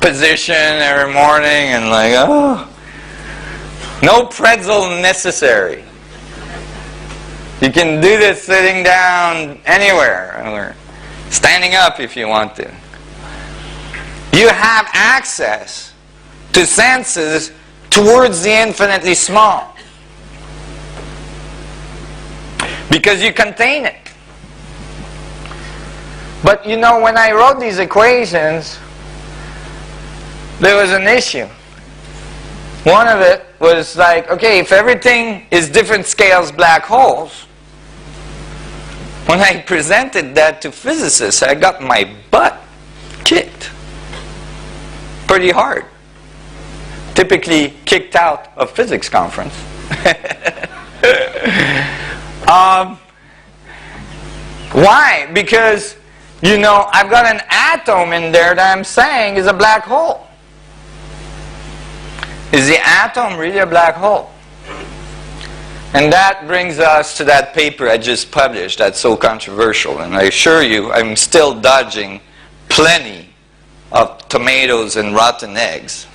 Speaker 2: position every morning and like, oh. No pretzel necessary. You can do this sitting down anywhere, or standing up if you want to. You have access to senses towards the infinitely small, because you contain it. But when I wrote these equations, there was an issue. One of it was like, okay, if everything is different scales black holes, when I presented that to physicists, I got my butt kicked pretty hard. Typically kicked out of physics conference. Why? Because, I've got an atom in there that I'm saying is a black hole. Is the atom really a black hole? And that brings us to that paper I just published that's so controversial. And I assure you, I'm still dodging plenty of tomatoes and rotten eggs.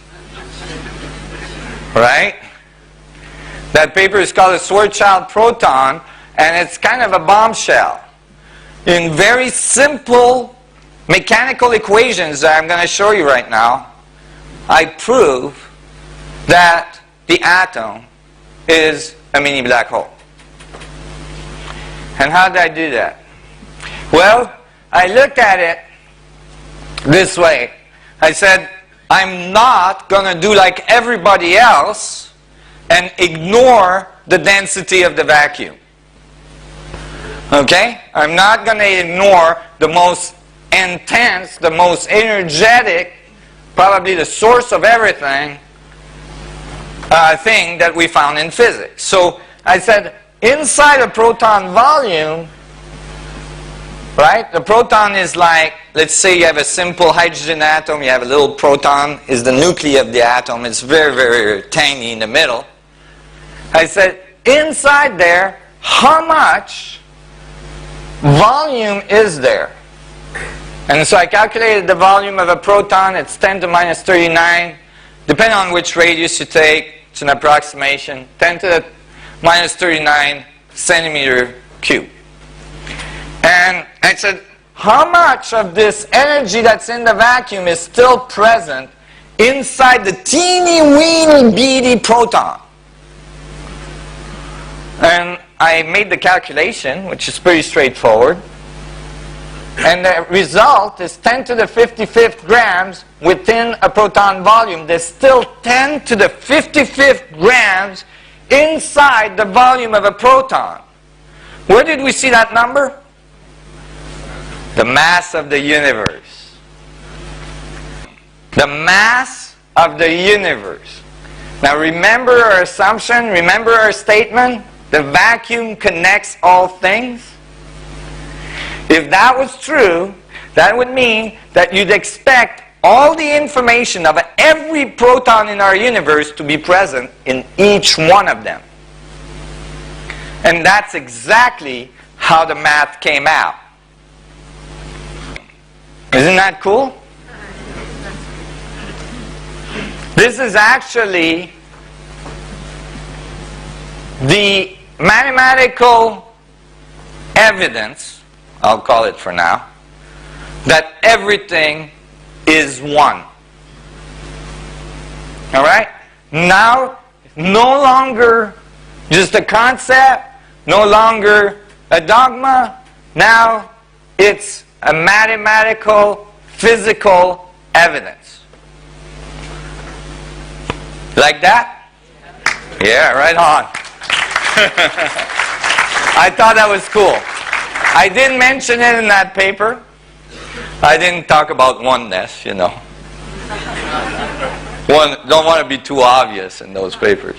Speaker 2: Right? That paper is called a Schwarzschild proton, and it's kind of a bombshell. In very simple mechanical equations that I'm going to show you right now, I prove that the atom is a mini black hole. And how did I do that? Well, I looked at it this way. I said, I'm not going to do like everybody else and ignore the density of the vacuum. Okay? I'm not going to ignore the most intense, the most energetic, probably the source of everything, thing that we found in physics. So I said, inside a proton volume, right? The proton is like, let's say you have a simple hydrogen atom, you have a little proton, is the nucleus of the atom. It's very, very tiny in the middle. I said, inside there, how much volume is there? And so I calculated the volume of a proton. It's 10 to minus 39. Depending on which radius you take, it's an approximation. 10 to the minus 39 centimeter cube. And I said, how much of this energy that's in the vacuum is still present inside the teeny weeny beady proton? And I made the calculation, which is pretty straightforward. And the result is 10 to the 55th grams within a proton volume. There's still 10 to the 55th grams inside the volume of a proton. Where did we see that number? The mass of the universe. The mass of the universe. Now remember our assumption, remember our statement? The vacuum connects all things. If that was true, that would mean that you'd expect all the information of every proton in our universe to be present in each one of them. And that's exactly how the math came out. Isn't that cool? This is actually the mathematical evidence, I'll call it for now, that everything is one. Alright? Now, no longer just a concept, no longer a dogma, now it's a mathematical, physical evidence. Like that? Yeah, right on. I thought that was cool. I didn't mention it in that paper. I didn't talk about oneness, you know. Don't want to be too obvious in those papers.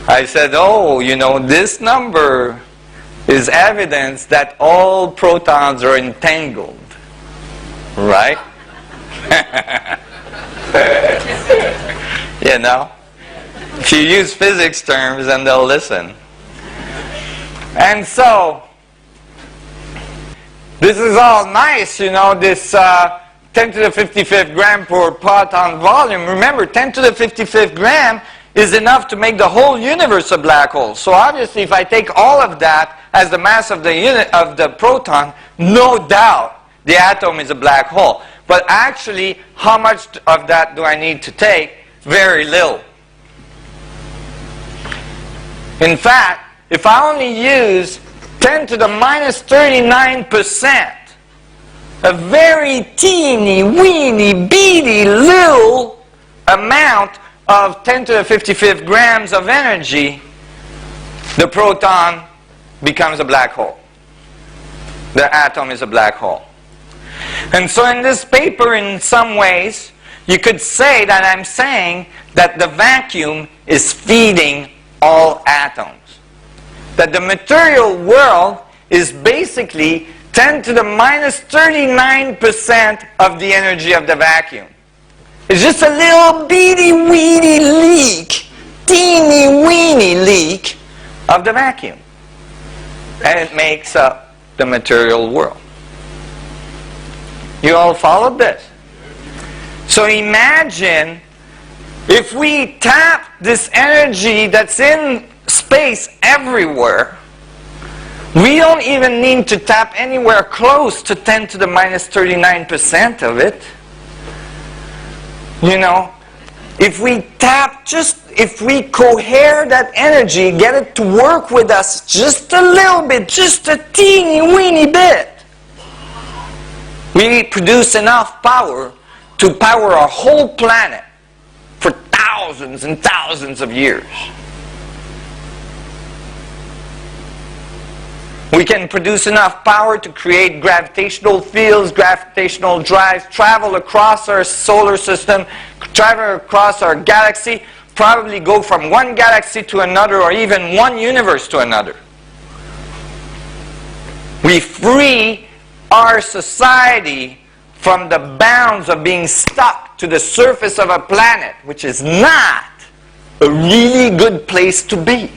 Speaker 2: I said, oh, you know, this number is evidence that all protons are entangled. Right? You know? If you use physics terms, then they'll listen. And so, this is all nice, you know, this 10 to the 55th gram per proton volume. Remember, 10 to the 55th gram is enough to make the whole universe a black hole. So obviously, if I take all of that as the mass of the unit of the proton, no doubt the atom is a black hole. But actually, how much of that do I need to take? Very little. In fact, if I only use 10 to the minus 39%, a very teeny, weeny, beady little amount of 10 to the 55th grams of energy, the proton becomes a black hole. The atom is a black hole. And so in this paper, in some ways, you could say that I'm saying that the vacuum is feeding all atoms. That the material world is basically 10 to the minus 39% of the energy of the vacuum. It's just a little beady weedy leak, teeny weeny leak of the vacuum. And it makes up the material world. You all followed this? So imagine if we tap this energy that's in space everywhere, we don't even need to tap anywhere close to 10 to the minus 39% of it. You know, if we tap if we cohere that energy, get it to work with us just a little bit, just a teeny weeny bit, we produce enough power to power our whole planet for thousands and thousands of years. We can produce enough power to create gravitational fields, gravitational drives, travel across our solar system, travel across our galaxy, probably go from one galaxy to another or even one universe to another. We free our society from the bounds of being stuck to the surface of a planet, which is not a really good place to be.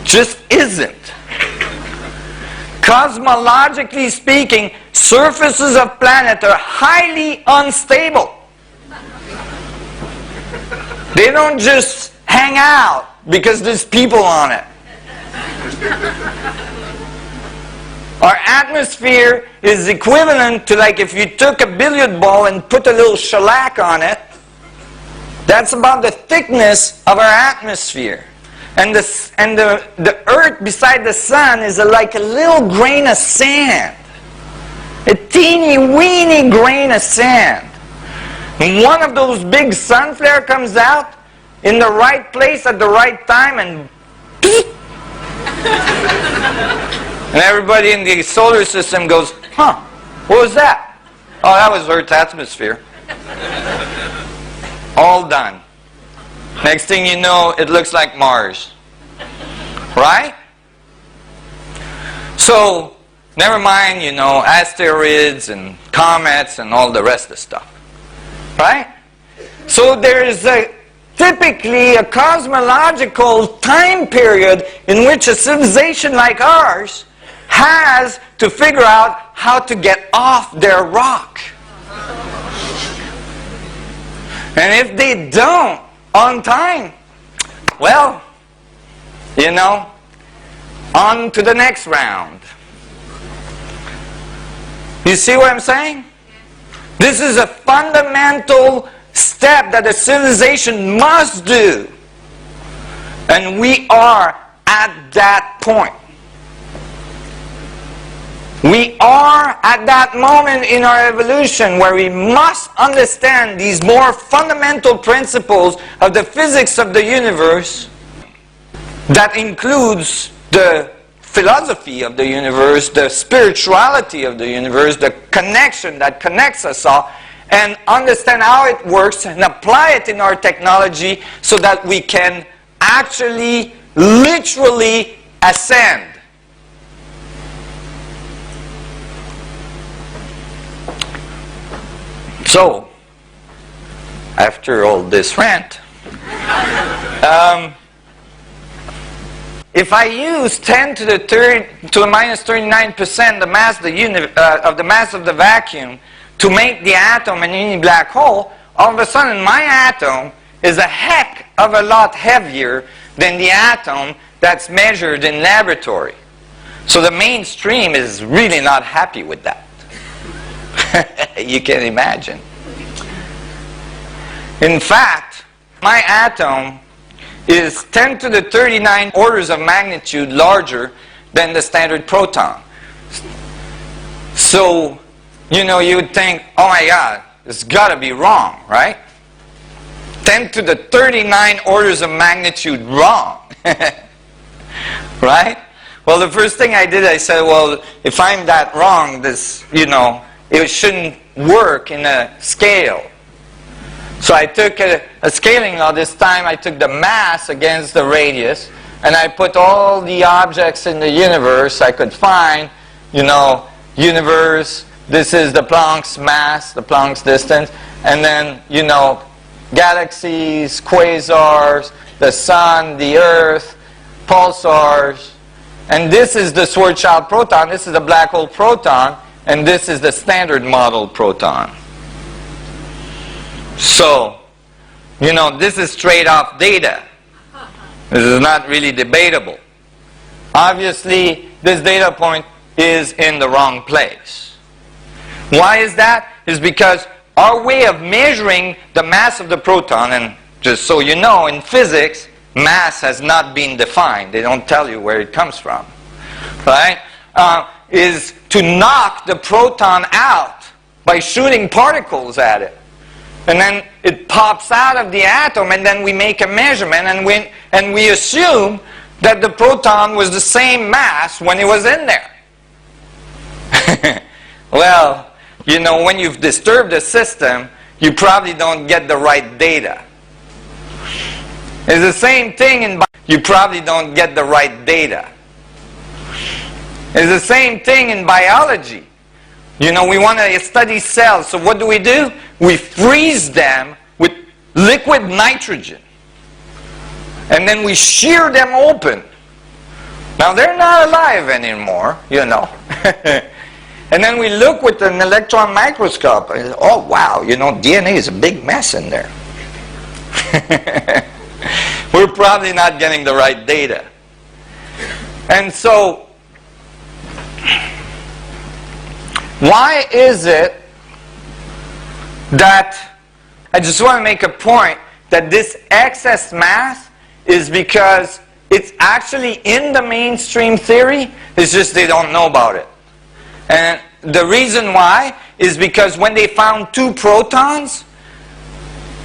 Speaker 2: Just isn't. cosmologically speaking, surfaces of planets are highly unstable. They don't just hang out because there's people on it. Our atmosphere is equivalent to like if you took a billiard ball and put a little shellac on it. That's about the thickness of our atmosphere. And the earth beside the sun is like a little grain of sand. A teeny weeny grain of sand. And one of those big sun flare comes out in the right place at the right time and and everybody in the solar system goes, huh, what was that? Oh, that was Earth's atmosphere. All done. Next thing you know, it looks like Mars. Right? So, never mind, you know, asteroids and comets and all the rest of the stuff. Right? So there is typically a cosmological time period in which a civilization like ours has to figure out how to get off their rock. And if they don't on time, well, you know, on to the next round. You see what I'm saying? This is a fundamental step that a civilization must do. And we are at that point. We are at that moment in our evolution where we must understand these more fundamental principles of the physics of the universe that includes the philosophy of the universe, the spirituality of the universe, the connection that connects us all, and understand how it works and apply it in our technology so that we can actually, literally ascend. So, after all this rant, if I use 10 to the minus 39% the mass of the mass of the vacuum to make the atom an any black hole, all of a sudden my atom is a heck of a lot heavier than the atom that's measured in laboratory. So the mainstream is really not happy with that. You can imagine. In fact, my atom is 10 to the 39 orders of magnitude larger than the standard proton. So, you know, you would think, oh my God, it's got to be wrong, right? 10 to the 39 orders of magnitude wrong. Right? Well, the first thing I did, I said, well, if I'm that wrong, this, you know, it shouldn't work in a scale. So I took a scaling law. This time I took the mass against the radius, and I put all the objects in the universe I could find. You know, universe, this is the Planck's mass, the Planck's distance, and then, you know, galaxies, quasars, the sun, the earth, pulsars, and this is the Schwarzschild proton, this is the black hole proton, and this is the standard model proton. So, you know, this is straight off data. This is not really debatable. Obviously, this data point is in the wrong place. Why is that? It's because our way of measuring the mass of the proton, and just so you know, in physics, mass has not been defined. They don't tell you where it comes from. Right? Is to knock the proton out by shooting particles at it. And then it pops out of the atom, and then we make a measurement, and we assume that the proton was the same mass when it was in there. Well, you know, when you've disturbed the system, you probably don't get the right data. It's the same thing in you probably don't get the right data. It's the same thing in biology. You know, we want to study cells, so what do? We freeze them with liquid nitrogen. And then we shear them open. Now, they're not alive anymore, you know. And then we look with an electron microscope, and oh wow, you know, DNA is a big mess in there. We're probably not getting the right data. And so, why is it that, I just want to make a point, that this excess mass is because it's actually in the mainstream theory, it's just they don't know about it. And the reason why is because when they found two protons,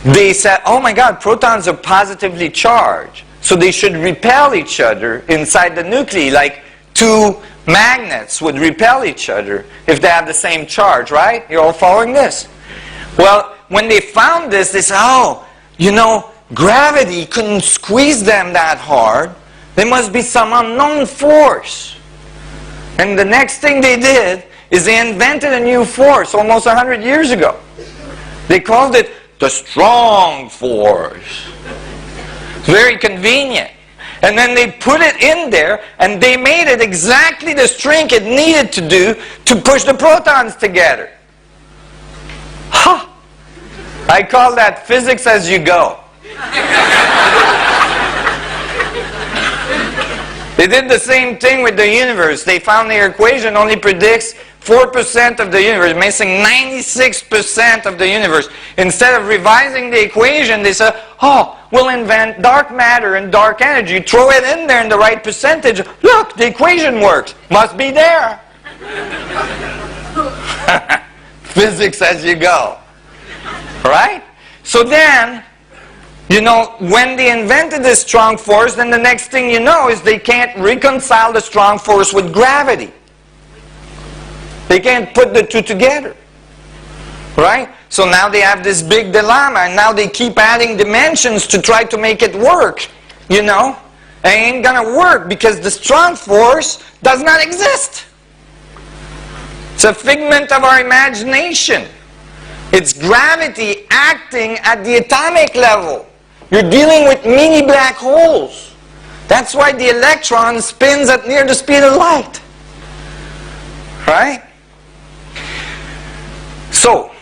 Speaker 2: they said, oh my God, protons are positively charged, so they should repel each other inside the nuclei, like two magnets would repel each other if they have the same charge, right? You're all following this? Well, when they found this, they said, oh, you know, gravity couldn't squeeze them that hard. There must be some unknown force. And the next thing they did is they invented a new force almost 100 years ago. They called it the strong force. It's very convenient. And then they put it in there and they made it exactly the strength it needed to do to push the protons together. Ha! I call that physics as you go. They did the same thing with the universe. They found their equation only predicts 4% of the universe, missing 96% of the universe. Instead of revising the equation, they said, oh, we'll invent dark matter and dark energy, throw it in there in the right percentage. Look, the equation works. Must be there. Physics as you go. Right? So then, you know, when they invented this strong force, then the next thing you know is they can't reconcile the strong force with gravity. They can't put the two together. Right? So now they have this big dilemma, and now they keep adding dimensions to try to make it work. You know? It ain't gonna work because the strong force does not exist. It's a figment of our imagination. It's gravity acting at the atomic level. You're dealing with mini black holes. That's why the electron spins at near the speed of light. Right? So,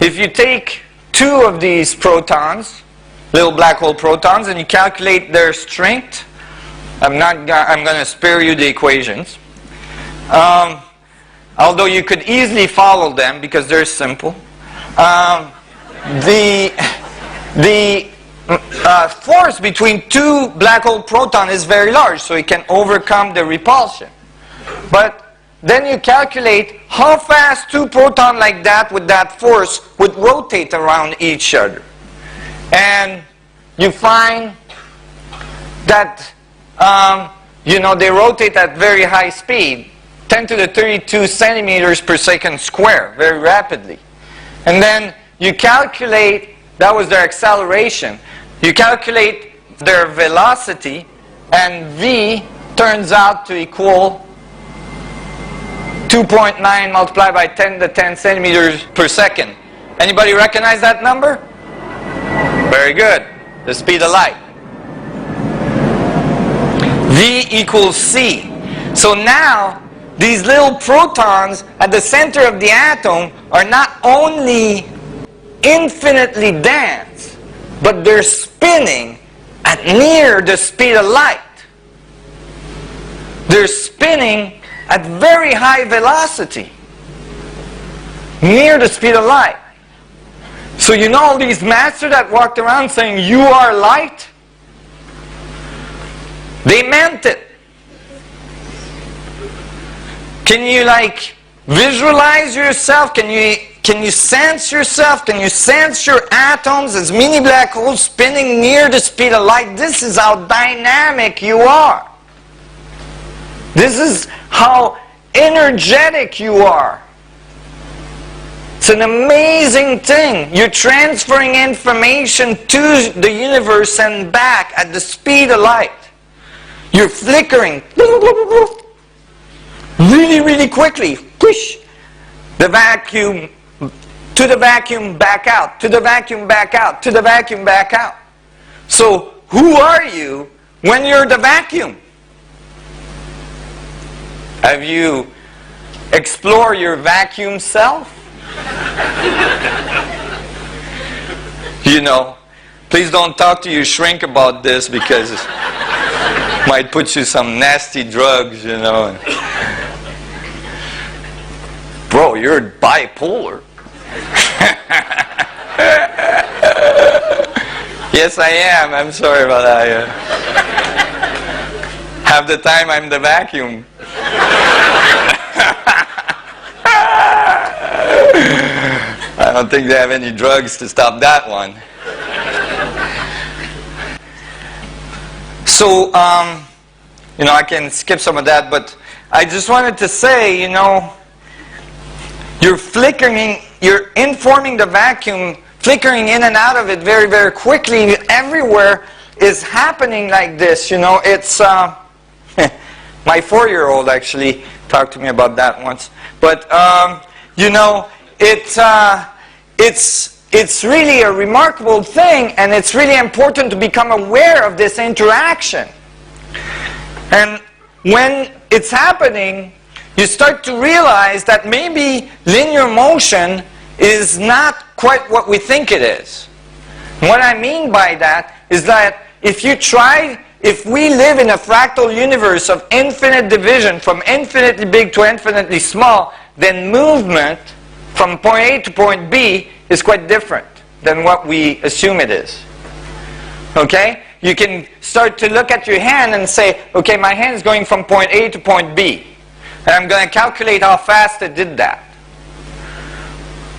Speaker 2: if you take two of these protons, little black hole protons, and you calculate their strength, I'm going to spare you the equations. Although you could easily follow them because they're simple. The force between two black hole protons is very large, so it can overcome the repulsion. But then you calculate how fast two protons like that with that force would rotate around each other. And you find that you know, they rotate at very high speed, 10 to the 32 centimeters per second square, very rapidly. And then you calculate, that was their acceleration, you calculate their velocity, and v turns out to equal 2.9 multiplied by 10 to the 10 centimeters per second. Anybody recognize that number? Very good. The speed of light. V equals c. So now, these little protons at the center of the atom are not only infinitely dense, but they're spinning at near the speed of light. They're spinning at very high velocity, near the speed of light. So you know all these masters that walked around saying, you are light? They meant it. Can you like visualize yourself? Can you sense yourself? Can you sense your atoms as mini black holes spinning near the speed of light? This is how dynamic you are. This is how energetic you are. It's an amazing thing. You're transferring information to the universe and back at the speed of light. You're flickering really, really quickly. Push the vacuum, to the vacuum, back out, to the vacuum, back out, to the vacuum, back out. So who are you when you're the vacuum? Have you explored your vacuum self? You know, please don't talk to your shrink about this because it might put you some nasty drugs, you know. Bro, you're bipolar. Yes, I am. I'm sorry about that. Half the time I'm the vacuum. I don't think they have any drugs to stop that one. So, you know, I can skip some of that, but I just wanted to say, you know, you're flickering, you're informing the vacuum, flickering in and out of it very, very quickly. Everywhere is happening like this, you know. It's, my 4-year-old actually talked to me about that once. But, you know, it's really a remarkable thing, and it's really important to become aware of this interaction. And when it's happening, you start to realize that maybe linear motion is not quite what we think it is. What I mean by that is that if we live in a fractal universe of infinite division, from infinitely big to infinitely small, then movement from point A to point B is quite different than what we assume it is. Okay? You can start to look at your hand and say, okay, my hand is going from point A to point B. And I'm going to calculate how fast it did that.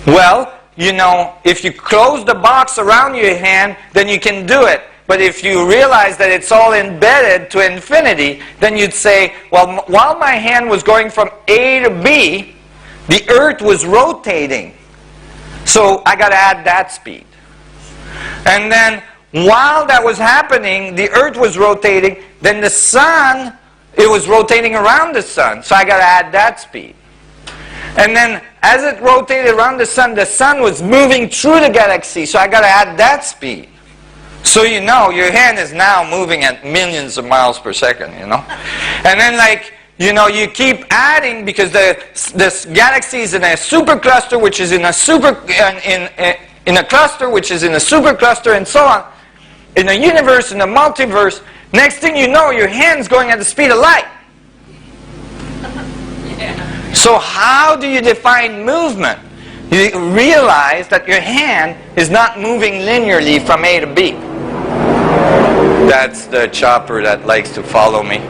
Speaker 2: Well, you know, if you close the box around your hand, then you can do it. But if you realize that it's all embedded to infinity, then you'd say, well, while my hand was going from A to B, the Earth was rotating. So I got to add that speed. And then while that was happening, the Earth was rotating, then the Sun, it was rotating around the Sun. So I got to add that speed. And then as it rotated around the Sun was moving through the galaxy. So I got to add that speed. So you know, your hand is now moving at millions of miles per second, you know. And then like, you know, you keep adding because this galaxy is in a supercluster, which is in a in a cluster, which is in a supercluster, and so on. In a universe, in a multiverse. Next thing you know, your hand's going at the speed of light. Yeah. So how do you define movement? You realize that your hand is not moving linearly from A to B. That's the chopper that likes to follow me.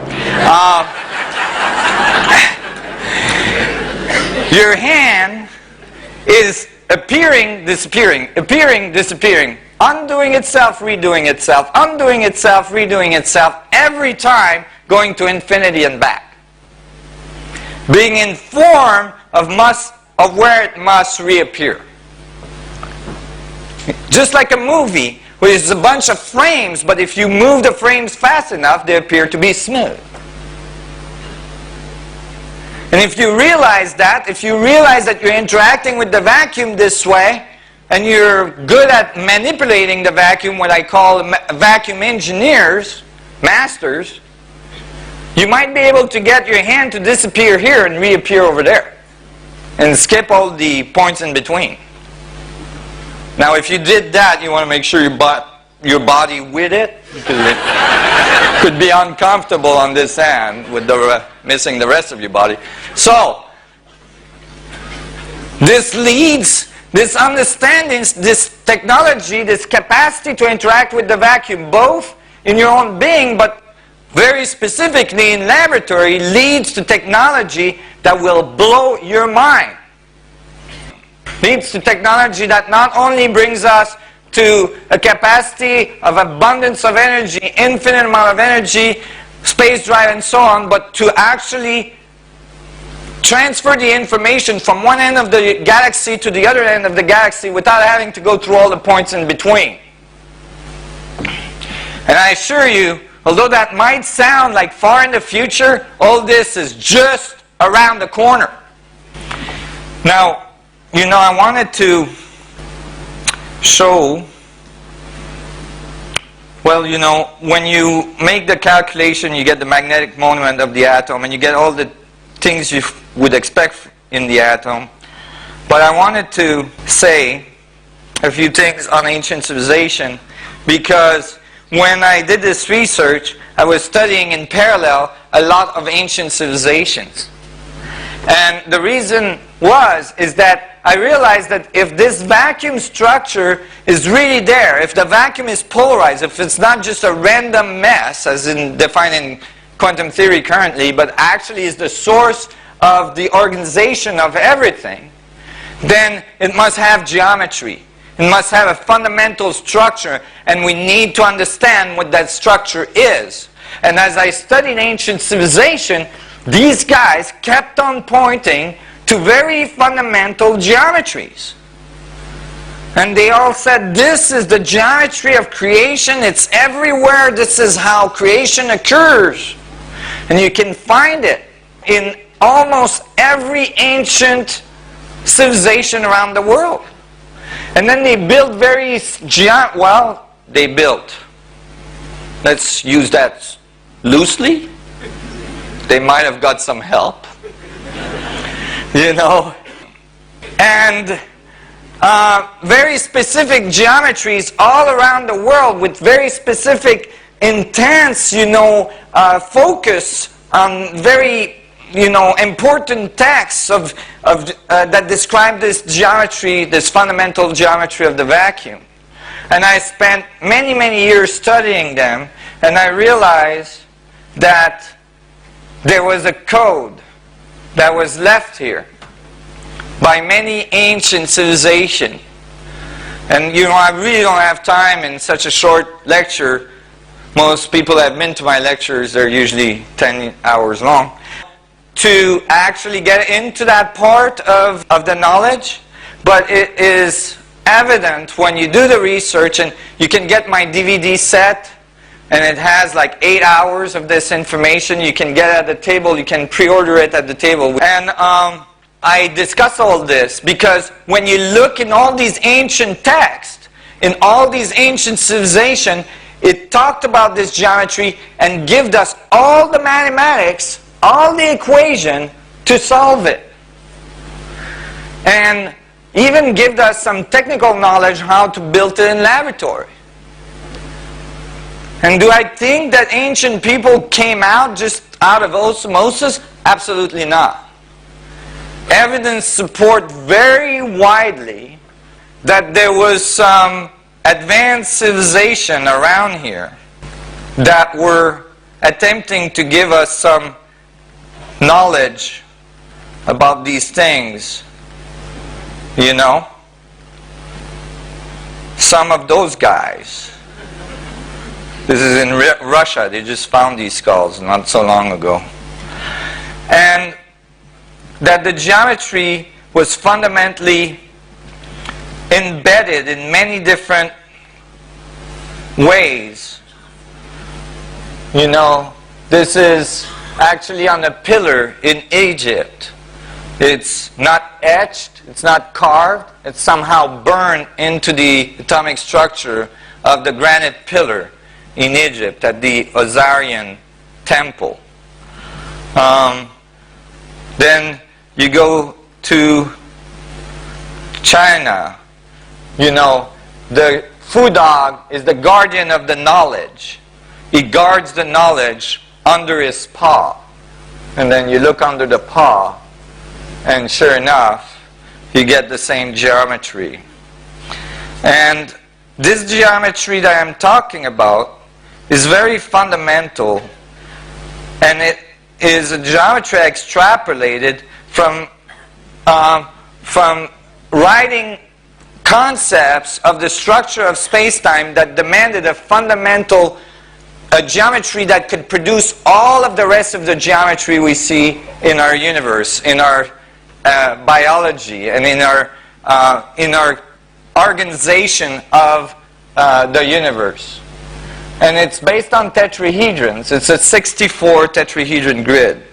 Speaker 2: Your hand is appearing, disappearing, appearing, disappearing, undoing itself, redoing itself, undoing itself, redoing itself, every time going to infinity and back. Being informed of where it must reappear. Just like a movie, where there's a bunch of frames, but if you move the frames fast enough, they appear to be smooth. And if you realize that you're interacting with the vacuum this way, and you're good at manipulating the vacuum, what I call vacuum engineers, masters, you might be able to get your hand to disappear here and reappear over there. And skip all the points in between. Now if you did that, you want to make sure you bought your body with it, because it could be uncomfortable on this hand with the missing the rest of your body. So this leads, this understanding, this technology, this capacity to interact with the vacuum, both in your own being, but very specifically in laboratory, leads to technology that will blow your mind. Leads to technology that not only brings us to a capacity of abundance of energy, infinite amount of energy, space drive and so on, but to actually transfer the information from one end of the galaxy to the other end of the galaxy without having to go through all the points in between. And I assure you, although that might sound like far in the future, all this is just around the corner. Now, you know, I wanted to show, well, you know, when you make the calculation, you get the magnetic moment of the atom, and you get all the things you would expect in the atom. But I wanted to say a few things on ancient civilization, because when I did this research, I was studying in parallel a lot of ancient civilizations. And the reason is that I realized that if this vacuum structure is really there, if the vacuum is polarized, if it's not just a random mess, as defined in quantum theory currently, but actually is the source of the organization of everything, then it must have geometry. It must have a fundamental structure, and we need to understand what that structure is. And as I studied ancient civilization, these guys kept on pointing to very fundamental geometries. And they all said, this is the geometry of creation, it's everywhere, this is how creation occurs. And you can find it in almost every ancient civilization around the world. And then they built let's use that loosely. They might have got some help, you know. And very specific geometries all around the world with very specific, intense, focus on very, important texts that describe this geometry, this fundamental geometry of the vacuum. And I spent many, many years studying them, and I realized that there was a code that was left here by many ancient civilizations. And I really don't have time in such a short lecture. Most people that have been to my lectures, they're usually 10 hours long, to actually get into that part of the knowledge. But it is evident when you do the research, and you can get my DVD set, and it has like 8 hours of this information. You can get it at the table. You can pre-order it at the table. And I discuss all this because when you look in all these ancient texts, in all these ancient civilizations, it talked about this geometry and gave us all the mathematics, all the equation to solve it. And even give us some technical knowledge how to build it in laboratory. And do I think that ancient people came out just out of osmosis? Absolutely not. Evidence supports very widely that there was some advanced civilization around here that were attempting to give us some knowledge about these things. Some of those guys. This is in Russia. They just found these skulls not so long ago. And that the geometry was fundamentally embedded in many different ways. This is actually on a pillar in Egypt. It's not etched, it's not carved, it's somehow burned into the atomic structure of the granite pillar in Egypt at the Osiris temple. Then you go to China. The Fu dog is the guardian of the knowledge. He guards the knowledge under his paw. And then you look under the paw, and sure enough, you get the same geometry. And this geometry that I'm talking about is very fundamental, and it is a geometry extrapolated from writing concepts of the structure of space-time that demanded a fundamental geometry that could produce all of the rest of the geometry we see in our universe, in our biology, and in our organization of the universe. And it's based on tetrahedrons. It's a 64 tetrahedron grid.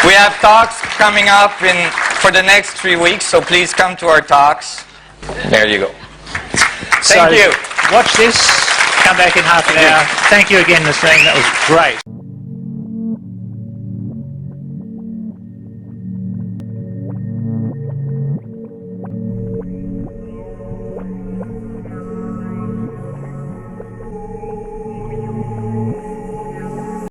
Speaker 2: We have talks coming up for the next 3 weeks, so please come to our talks. There you go. Thank you.
Speaker 1: Watch this. Come back in half an hour. Thank you again, Naasim. That was great.